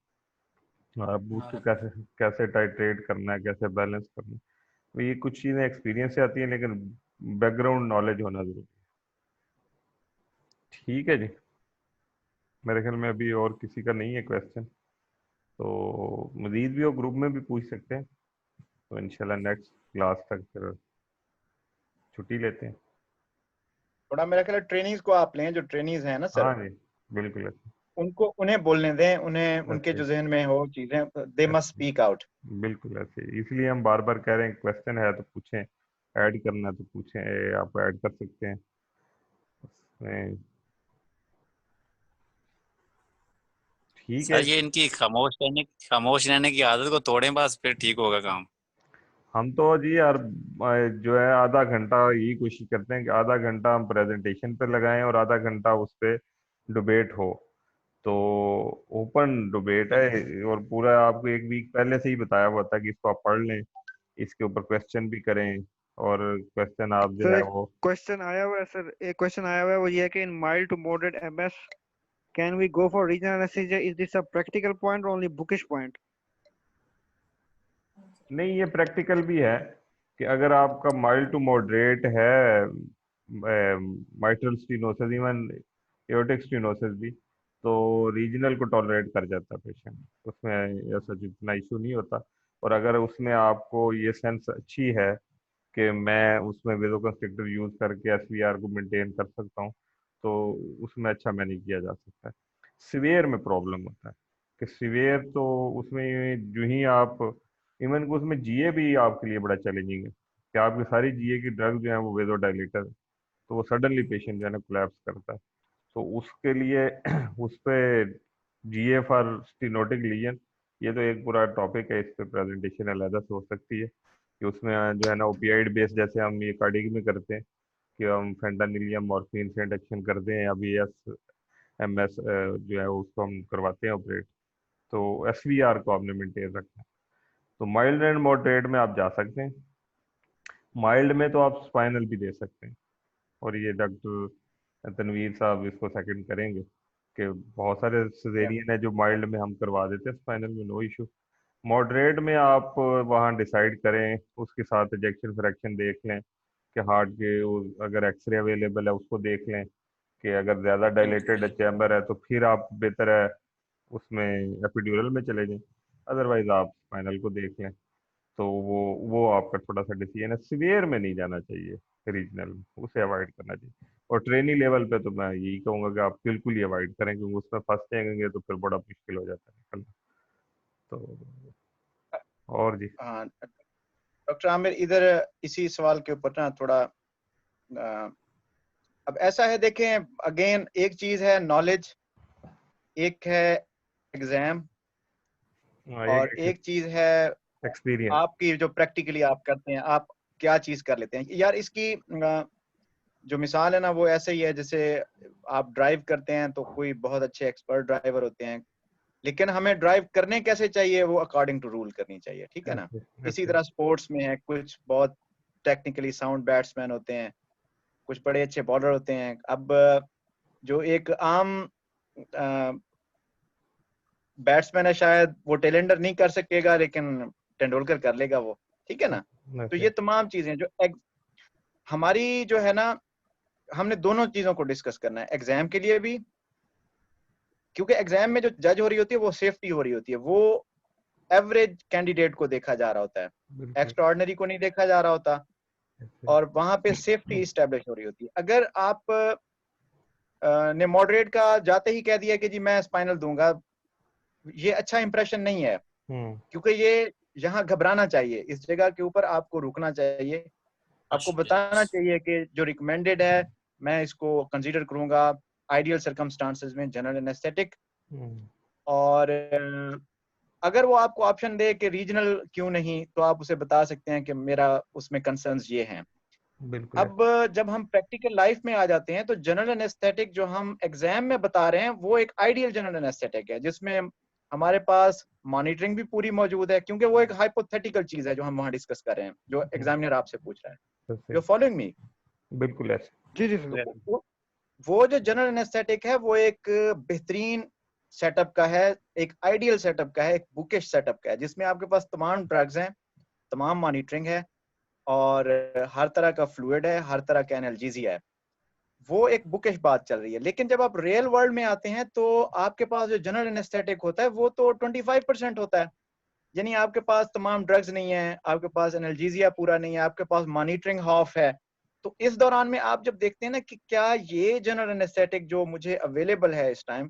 अब उसको कैसे कैसे टाइट्रेट करना है, कैसे बैलेंस करना है। तो ये कुछ चीज़ें एक्सपीरियंस से आती हैं, लेकिन बैकग्राउंड नॉलेज होना जरूरी है। ठीक है जी, मेरे ख्याल में अभी और किसी का नहीं है क्वेश्चन, तो मजीद भी हो ग्रुप में भी पूछ सकते हैं। तो इंशाल्लाह नेक्स्ट क्लास तक फिर छुट्टी लेते हैं। थोड़ा मेरा ख्याल है ट्रेनिंग्स को आप लें, जो ट्रेनीज हैं ना सर, हाँ जी, बिल्कुल ऐसे उनको उन्हें बोलने दें, उन्हें उनके ऐसे जो जहन में हो चीजें, दे मस्ट ऐसे स्पीक आउट। बिल्कुल ऐसे, इसलिए हम बार बार कह रहे हैं क्वेश्चन है तो पूछें, ऐड करना है तो पूछें, आप ऐड कर सकते हैं उसमें। ठीक सर है, ये इनकी खामोश रहने की आदत को तोड़ें बस, फिर ठीक होगा काम। हम तो जी यार जो है आधा घंटा यही कोशिश करते हैं कि आधा घंटा हम प्रेजेंटेशन पे लगाएं और आधा घंटा उस पे डिबेट हो। तो ओपन डिबेट है और पूरा आपको एक वीक पहले से ही बताया हुआ था कि इसको आप पढ़ लें, इसके ऊपर क्वेश्चन भी करें और क्वेश्चन आप जो सर है एक वो। क्वेश्चन आया हुआ है सर, एक क्वेश्चन आया हुआ है, वो ये है कि in mild to moderate MS can we go for regional anaesthesia, is this a practical point और ओनली बुकिश पॉइंट? नहीं, ये प्रैक्टिकल भी है कि अगर आपका माइल्ड टू मॉडरेट है mitral stenosis, even aortic stenosis भी, तो रीजनल को टॉलरेट कर जाता है पेशेंट, उसमें ऐसा जितना इशू नहीं होता। और अगर उसमें आपको ये सेंस अच्छी है कि मैं उसमें वेजोकंस्ट्रिक्टर यूज करके एसवीआर को मेंटेन कर सकता हूँ, तो उसमें अच्छा मैनेज किया जा सकता है। सीवियर में प्रॉब्लम होता है कि सीवियर तो उसमें जो ही आप इवन को उसमें जीए भी आपके लिए बड़ा चैलेंजिंग है कि आपकी सारी जीए की ड्रग जो है वो वेजोडाइलेटर है, तो वो सडनली पेशेंट जो है ना कोलैप्स करता है। तो उसके लिए उस पे जीए फॉर स्टीनोटिक लीजन, ये तो एक पूरा टॉपिक है, इस पे प्रेजेंटेशन अलग से हो सकती है कि उसमें जो है ना ओपियाइड बेस, जैसे हम ये कार्डियक में करते हैं कि हम फेंटानिल या मॉर्फिन से इंडक्शन करते हैं या बीएस एमएस जो है उसको हम करवाते हैं ऑपरेट, तो एसवीआर को आपने मेंटेन रखना है। तो माइल्ड एंड मॉडरेट में आप जा सकते हैं, माइल्ड में तो आप स्पाइनल भी दे सकते हैं, और ये डॉक्टर तनवीर साहब इसको सेकंड करेंगे कि बहुत सारे सिजेरियन है जो माइल्ड में हम करवा देते हैं स्पाइनल में, नो इशू। मॉडरेट में आप वहाँ डिसाइड करें, उसके साथ इजेक्शन फ्रैक्शन देख लें कि हार्ट के अगर एक्सरे अवेलेबल है उसको देख लें कि अगर ज़्यादा डायलेटेड चैम्बर है तो फिर आप बेहतर है उसमें एपिड्यूरल में चले जाएं, अदरवाइज आप स्पाइनल को देख लें। तो वो आपका थोड़ा सा डिसीजन है, सीवियर में नहीं जाना चाहिए, रीजनल में उसे अवॉइड करना चाहिए। और ट्रेनी लेवल पे तो मैं यही कहूँगा कि आप बिल्कुल ही अवॉइड करें, क्योंकि उसमें फंस जाएंगे तो फिर बड़ा मुश्किल हो जाता है निकलना। तो और जी। हाँ डॉक्टर आमिर, इधर इसी सवाल के ऊपर ना थोड़ा अब ऐसा है, देखें अगेन, एक चीज है नॉलेज, एक है एग्जाम, हाँ, और एक एक चीज है एक्सपीरियंस। आपकी जो प्रैक्टिकली आप करते हैं, आप क्या चीज कर लेते हैं यार। इसकी जो मिसाल है ना वो ऐसे ही है, जैसे आप ड्राइव करते हैं तो कोई बहुत अच्छे एक्सपर्ट ड्राइवर होते हैं, लेकिन हमें ड्राइव करने कैसे चाहिए वो अकॉर्डिंग टू रूल करनी चाहिए, ठीक है ना। ऐसे इसी ऐसे तरह स्पोर्ट्स में है, कुछ बहुत टेक्निकली साउंड बैट्समैन होते हैं, कुछ बड़े अच्छे बॉलर होते हैं। अब जो एक आम बैट्समैन है, शायद वो टेलेंडर नहीं कर सकेगा, लेकिन तेंदुलकर कर लेगा वो, ठीक है ना। तो ऐसे ये तमाम चीजें जो हमारी जो है ना, हमने दोनों चीजों को डिस्कस करना है एग्जाम के लिए भी, क्योंकि एग्जाम में जो जज हो रही होती है वो सेफ्टी हो रही होती है, वो एवरेज कैंडिडेट को देखा जा रहा होता है, बिल्कुल एक्स्ट्राऑर्डिनरी को नहीं देखा जा रहा होता, ऐसे। और वहां पे सेफ्टी इस्टेब्लिश हो रही होती है। अगर आप ने मॉडरेट का जाते ही कह दिया कि जी मैं स्पाइनल दूंगा, ये अच्छा इंप्रेशन नहीं है, हम्म क्योंकि ये यहाँ घबराना चाहिए, इस जगह के ऊपर आपको रुकना चाहिए, आपको बताना चाहिए कि जो रिकमेंडेड है मैं इसको कंसीडर करूंगा आइडियल सर्कमस्टांसेस में जनरल एनेस्थेटिक। हम्म, और अगर वो आपको ऑप्शन दे कि रीजनल क्यों नहीं, तो आप उसे बता सकते हैं कि मेरा उसमें कंसर्न्स ये हैं। बिल्कुल अब ऐसे। जब हम प्रैक्टिकल लाइफ में आ जाते हैं तो जनरल एनेस्थेटिक जो हम एग्जाम में बता रहे हैं वो एक आइडियल जनरल एनेस्थेटिक है, जिसमें हमारे पास मॉनिटरिंग भी पूरी मौजूद है, क्योंकि वो एक हाइपोथेटिकल चीज है जो हम वहाँ डिस्कस कर रहे हैं, जो एग्जामिनर आपसे पूछ रहा है। ऐसे यू फॉलोइंग मी? बिल्कुल ऐसे। जी जी सर। तो वो जो जनरल एनेस्थेटिक है वो एक बेहतरीन सेटअप का है, एक आइडियल सेटअप का है, एक बुकिश सेटअप का है, जिसमें आपके पास तमाम ड्रग्स हैं, तमाम मॉनिटरिंग है, और हर तरह का फ्लूइड है, हर तरह का एनाल्जेसिया है। वो एक बुकिश बात चल रही है। लेकिन जब आप रियल वर्ल्ड में आते हैं तो आपके पास जो जनरल एनेस्थेटिक होता है वो तो 25% होता है। यानी आपके पास तमाम ड्रग्स नहीं है, आपके पास एनाल्जेसिया पूरा नहीं है, आपके पास मॉनिटरिंग हाफ है। तो इस दौरान में आप जब देखते हैं ना कि क्या ये जनरल एनेस्थेटिक जो मुझे अवेलेबल है इस टाइम,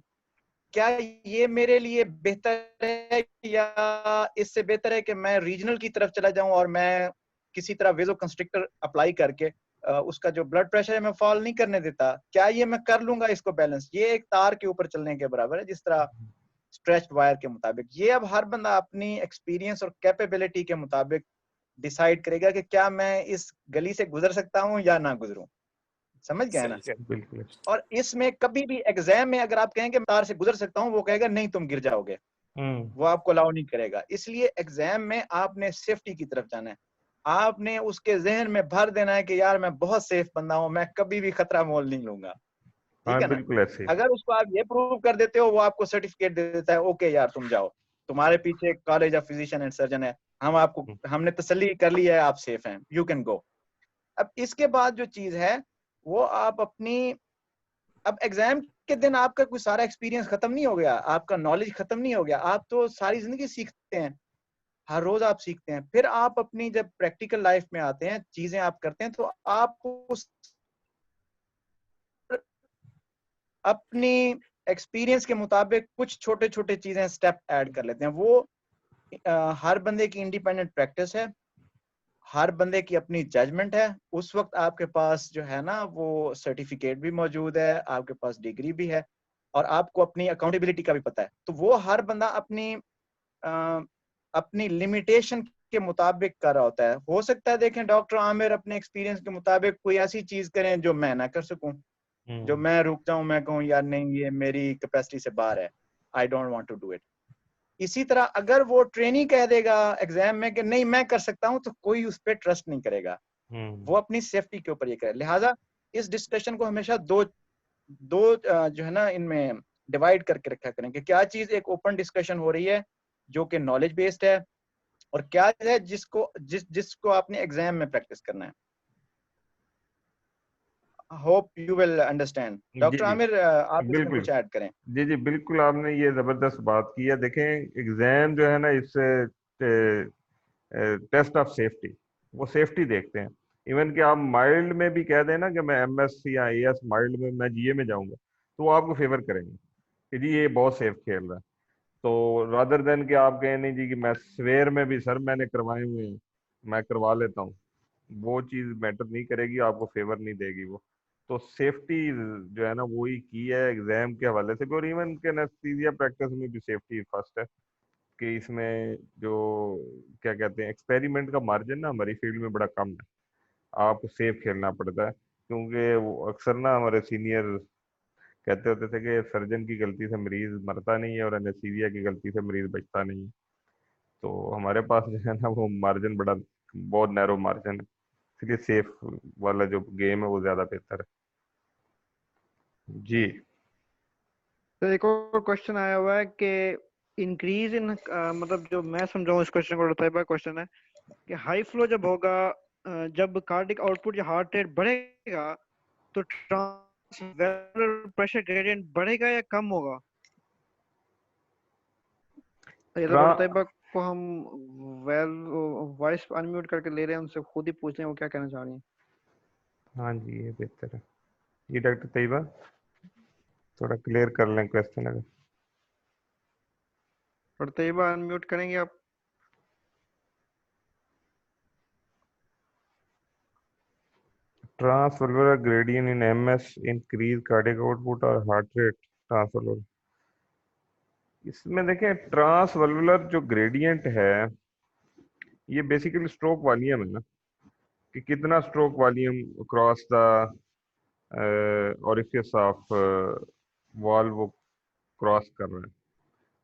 क्या ये मेरे लिए बेहतर है या इससे बेहतर है कि मैं रीजनल की तरफ चला जाऊं और मैं किसी तरह वेजो कंस्ट्रिक्टर अप्लाई करके उसका जो ब्लड प्रेशर है मैं फॉल नहीं करने देता, क्या ये मैं कर लूंगा इसको बैलेंस? ये एक तार के ऊपर चलने के बराबर है, जिस तरह स्ट्रेच्ड वायर के मुताबिक। ये अब हर बंदा अपनी एक्सपीरियंस और कैपेबिलिटी के मुताबिक डिसाइड करेगा कि क्या मैं इस गली से गुजर सकता हूँ या ना गुजरूं। समझ गए ना? बिल्कुल। और इसमें कभी भी एग्जाम में अगर आप कहेंगे मैं तार से गुजर सकता हूँ, वो कहेगा नहीं तुम गिर जाओगे, वो आपको अलाउ नहीं करेगा। इसलिए एग्जाम में आपने सेफ्टी की तरफ जाना है। आपने उसके जहन में भर देना है कि यार मैं बहुत सेफ बंदा हूँ, मैं कभी भी खतरा मोल नहीं लूंगा। ठीक हाँ है ना? बिल्कुल ऐसे ही। अगर उसको आप ये प्रूव कर देते हो, वो आपको सर्टिफिकेट दे देता है, ओके यार तुम जाओ, तुम्हारे पीछे college of physician and surgeon है, हमने तसल्ली कर ली है, आप सेफ हैं, यू कैन गो। अब इसके बाद जो चीज है वो आप अपनी, अब एग्जाम के दिन आपका कोई सारा एक्सपीरियंस खत्म नहीं हो गया, आपका नॉलेज खत्म नहीं हो गया, आप तो सारी जिंदगी सीखते हैं, हर रोज आप सीखते हैं। फिर आप अपनी जब प्रैक्टिकल लाइफ में आते हैं, चीजें आप करते हैं, तो आप उस अपनी एक्सपीरियंस के मुताबिक कुछ छोटे छोटे चीजें स्टेप ऐड कर लेते हैं। वो हर बंदे की इंडिपेंडेंट प्रैक्टिस है, हर बंदे की अपनी जजमेंट है। उस वक्त आपके पास जो है ना वो सर्टिफिकेट भी मौजूद है, आपके पास डिग्री भी है, और आपको अपनी अकाउंटेबिलिटी का भी पता है। तो वो हर बंदा अपनी लिमिटेशन के मुताबिक कर रहा होता है। हो सकता है देखें डॉक्टर आमिर अपने एक्सपीरियंस के मुताबिक कोई ऐसी चीज करें जो मैं ना कर सकूं, जो मैं रुक जाऊं, मैं कहूं यार नहीं ये मेरी कैपेसिटी से बाहर है, I don't want to do it. इसी तरह अगर वो ट्रेनी कह देगा एग्जाम में कि नहीं मैं कर सकता हूं, तो कोई उस पर ट्रस्ट नहीं करेगा, वो अपनी सेफ्टी के ऊपर ये करे। लिहाजा इस डिस्कशन को हमेशा दो दो जो है ना इनमें डिवाइड करके रखा करें कि क्या चीज एक ओपन डिस्कशन हो रही है जो कि नॉलेज बेस्ड है, और क्या है जिसको आपने एग्जाम में प्रैक्टिस करना है। Hope you will understand. जी डॉक्टर जी आमिर आप इसमें बिल्कुल। कुछ ऐड करें। जी जी बिल्कुल, आपने ये जबरदस्त बात की है। देखें एग्जाम जो है ना, इससे टेस्ट ऑफ सेफ्टी, वो सेफ्टी देखते हैं। इवन कि आप माइल्ड में भी कह देना कि मैं एमएस या एएस माइल्ड में, मैं जीए में जाऊंगा, तो वो आपको फेवर करेंगे कि जी ये बहुत सेफ खेल रहा है। तो रादर देन कि आप कहें नहीं जी कि मैं सवेर में भी सर मैंने करवाए हुए हैं, मैं करवा लेता हूँ, वो चीज़ मैटर नहीं करेगी, आपको फेवर नहीं देगी वो। तो सेफ्टी जो है ना वही की है एग्जाम के हवाले से भी, और इवन के एनेस्थीसिया प्रैक्टिस में भी सेफ्टी फर्स्ट है। कि इसमें जो क्या कहते हैं एक्सपेरिमेंट का मार्जिन ना हमारी फील्ड में बड़ा कम है, आपको सेफ खेलना पड़ता है। क्योंकि वो अक्सर ना हमारे सीनियर कहते होते थे कि सर्जन की गलती से मरीज मरता नहीं है और एनेस्थीसिया की गलती से मरीज बचता नहीं है। तो हमारे पास जो है ना वो मार्जिन बड़ा, बहुत नैरो मार्जिन है, इसलिए सेफ वाला जो गेम है वो ज्यादा बेहतर है। जी तो एक और क्वेश्चन आया हुआ है कि इंक्रीज इन, मतलब जो मैं समझाऊं इस क्वेश्चन को, तैयबा क्वेश्चन है कि हाई फ्लो जब होगा, जब कार्डिक आउटपुट या हार्ट रेट बढ़ेगा, तो ट्रांसवेलर प्रेशर ग्रेडियंट बढ़ेगा या कम होगा? ये तो ट्रा डॉक्टर तैयबा को हम वेल वॉइस अनम्यूट करके ले रहे हैं, उनसे खुद ही पूछ लें वो क्या कहना चाह रही हैं। हाँ जी ये बेहतर है। जी डॉक्टर तैयबा थोड़ा क्लियर कर लें क्वेश्चन अगर। डॉक्टर तैयबा अनम्यूट करेंगे आप? Transvalvular gradient in MS increase cardiac output और हार्ट रेट ट्रांसवल्वुलर। इसमें देखें ट्रांसवल्वुलर जो ग्रेडियंट है ये बेसिकली स्ट्रोक वॉल्यूम है ना, कि कितना stroke volume cross the orifice of valve वो क्रॉस कर रहे हैं।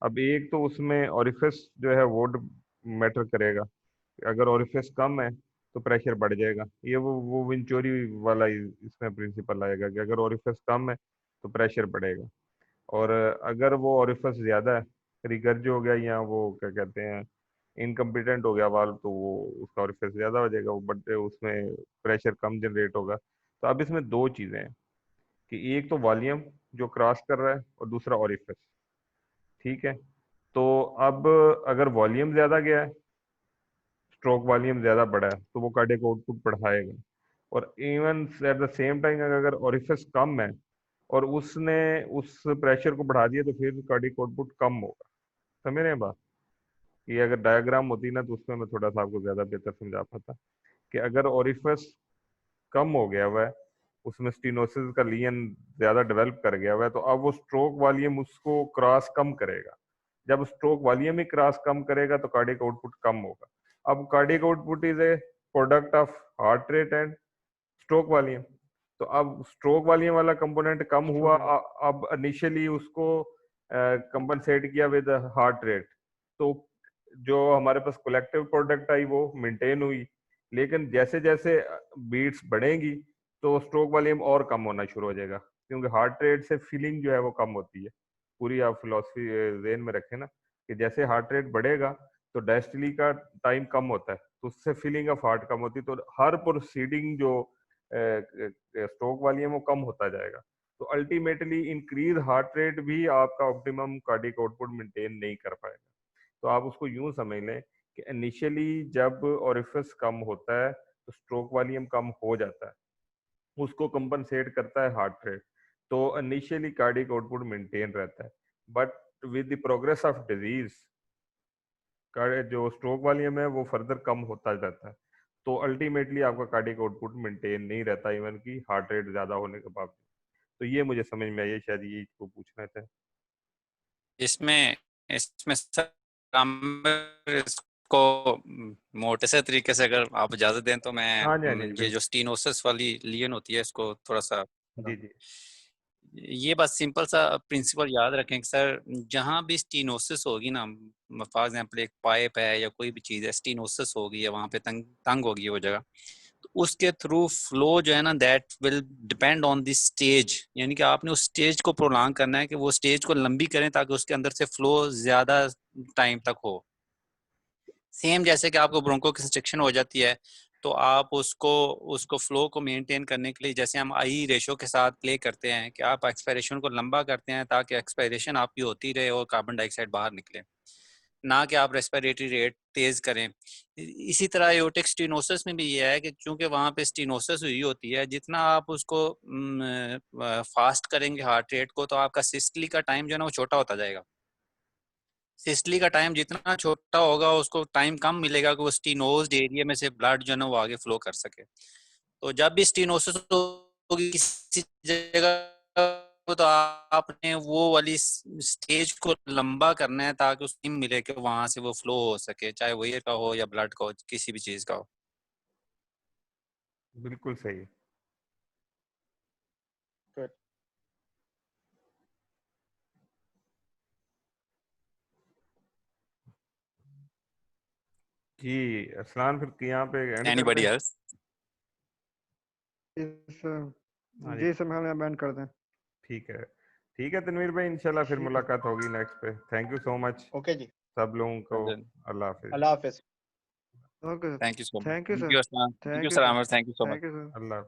अब एक तो उसमें ओरिफिस जो है वो मैटर करेगा, अगर ओरिफिस कम है तो प्रेशर बढ़ जाएगा। ये वो विंचोरी वाला इसमें प्रिंसिपल आएगा कि अगर ओरिफिस कम है तो प्रेशर बढ़ेगा, और अगर वो ओरिफिस ज़्यादा है, रिगर्ज हो गया या वो क्या कहते हैं इनकम्पिटेंट हो गया वाल्व तो वो उसका ऑरिफिस ज्यादा हो जाएगा, वो बट उसमें प्रेशर कम जनरेट होगा। तो अब इसमें दो चीजें हैं कि एक तो वॉल्यूम जो क्रॉस कर रहा है और दूसरा ऑरिफिस। ठीक है, तो अब अगर वॉल्यूम ज्यादा गया है, स्ट्रोक वॉल्यूम ज्यादा बढ़ा है, तो वो कार्डियक आउटपुट बढ़ाएगा। और even at the same time अगर ओरिफिस कम है और उसने उस प्रेशर को बढ़ा दिया तो फिर कार्डियक आउटपुट कम होगा। समझ रहे हैं बात? ये अगर डायग्राम होती ना तो उसमें मैं थोड़ा सा आपको ज्यादा बेहतर समझा पाता कि अगर ओरिफिस कम हो गया हुआ है, उसमें स्टीनोसिस का लीजन ज्यादा डेवलप कर गया हुआ है, तो अब वो स्ट्रोक वॉल्यूम उसको क्रॉस कम करेगा। जब स्ट्रोक वॉल्यूम ही क्रॉस कम करेगा तो कार्डियक आउटपुट कम होगा। अब cardiac output is a product of heart rate and stroke volume. तो अब स्ट्रोक वॉल्यूम वाला कंपोनेंट कम हुआ, अब इनिशियली उसको कंपनसेट किया विद हार्ट रेट, तो जो हमारे पास कलेक्टिव प्रोडक्ट आई वो मेंटेन हुई। लेकिन जैसे जैसे बीट्स बढ़ेंगी तो स्ट्रोक वॉल्यूम और कम होना शुरू हो जाएगा, क्योंकि हार्ट रेट से फीलिंग जो है वो कम होती है। पूरी आप फिलोसफी ज़हन में रखें ना कि जैसे हार्ट रेट बढ़ेगा तो डायस्टली का टाइम कम होता है, तो उससे फीलिंग ऑफ हार्ट कम होती है, तो हर प्रोसीडिंग जो स्ट्रोक वॉल्यूम वो कम होता जाएगा। तो अल्टीमेटली इंक्रीज हार्ट रेट भी आपका ऑप्टिमम कार्डियक आउटपुट मेंटेन नहीं कर पाएगा। तो आप उसको यूं समझ लें कि इनिशियली जब ओरिफिस कम होता है तो स्ट्रोक वॉल्यूम कम हो जाता है, उसको कंपनसेट करता है हार्ट रेट, तो इनिशियली कार्डियक आउटपुट मेंटेन रहता है। But with the progress of disease जो स्ट्रोक वॉल्यूम है वो फर्दर कम होता जाता है, तो अल्टीमेटली आपका कार्डियक आउटपुट मेंटेन नहीं रहता इवन की हार्ट रेट ज्यादा होने के बावजूद। तो ये मुझे समझ में आया, शायद ये इसको पूछना था। इसमें इसमें सर इसको मोटे से तरीके से अगर आप इजाजत दें तो मैं हाँ जी, हाँ जी, ये बिल्कुल। जो स्टीनोसिस वाली लीजन होती है इसको थोड़ा सा जी जी ये बस सिंपल सा प्रिंसिपल याद रखें कि सर जहाँ भी स्टीनोसिस होगी ना, फॉर एग्जांपल एक पाइप है या कोई भी चीज़ है, स्टीनोसिस होगी या वहाँ पे तंग होगी वो जगह, तो उसके थ्रू फ्लो जो है ना that will depend on the stage. यानी कि आपने उस स्टेज को प्रोलॉन्ग करना है कि वो स्टेज को लंबी करें ताकि उसके अंदर से फ्लो ज्यादा टाइम तक हो। सेम जैसे कि आपको ब्रोंको कंस्ट्रिक्शन हो जाती है तो आप उसको उसको फ्लो को मेंटेन करने के लिए जैसे हम आई रेशो के साथ प्ले करते हैं कि आप एक्सपायरेशन को लंबा करते हैं ताकि एक्सपायरेशन आपकी होती रहे और कार्बन डाइऑक्साइड बाहर निकले, ना कि आप रेस्पिरेटरी रेट तेज करें। इसी तरह एओर्टिक स्टीनोसिस में भी ये है कि चूंकि वहाँ पे स्टीनोसिस हुई होती है, जितना आप उसको फास्ट करेंगे हार्ट रेट को तो आपका सिस्टली का टाइम जो है ना वो छोटा होता जाएगा। सिस्टली का टाइम जितना छोटा होगा उसको टाइम कम मिलेगा कि वो स्टीनोज्ड एरिया में से ब्लड जो है ना वो आगे फ्लो कर सके। तो जब भी स्टीनोसिस होगी किसी जगह तो आपने वो वाली स्टेज को लंबा करना है ताकि उसको टाइम मिले कि वहां से वो फ्लो हो सके, चाहे वो एयर का हो या ब्लड का हो, किसी भी चीज का हो। बिल्कुल सही। Good. जी अरसलान, फिर यहाँ पे एंड करते एनीबॉडी हैं। एल्स? हाँ जी, जी सर, हम बैंड कर दें। ठीक है। ठीक है तनवीर भाई, इंशाल्लाह फिर ठीक है, मुलाकात होगी नेक्स्ट पे। Thank you so much okay जी, सब लोगों को। अल्लाह हाफिज। अल्लाह हाफिज। Okay thank you so much. Thank you thank sir, you अस्सलाम, thank you thank you sir sir, Aamir, thank you so much. Thank you sir. Allah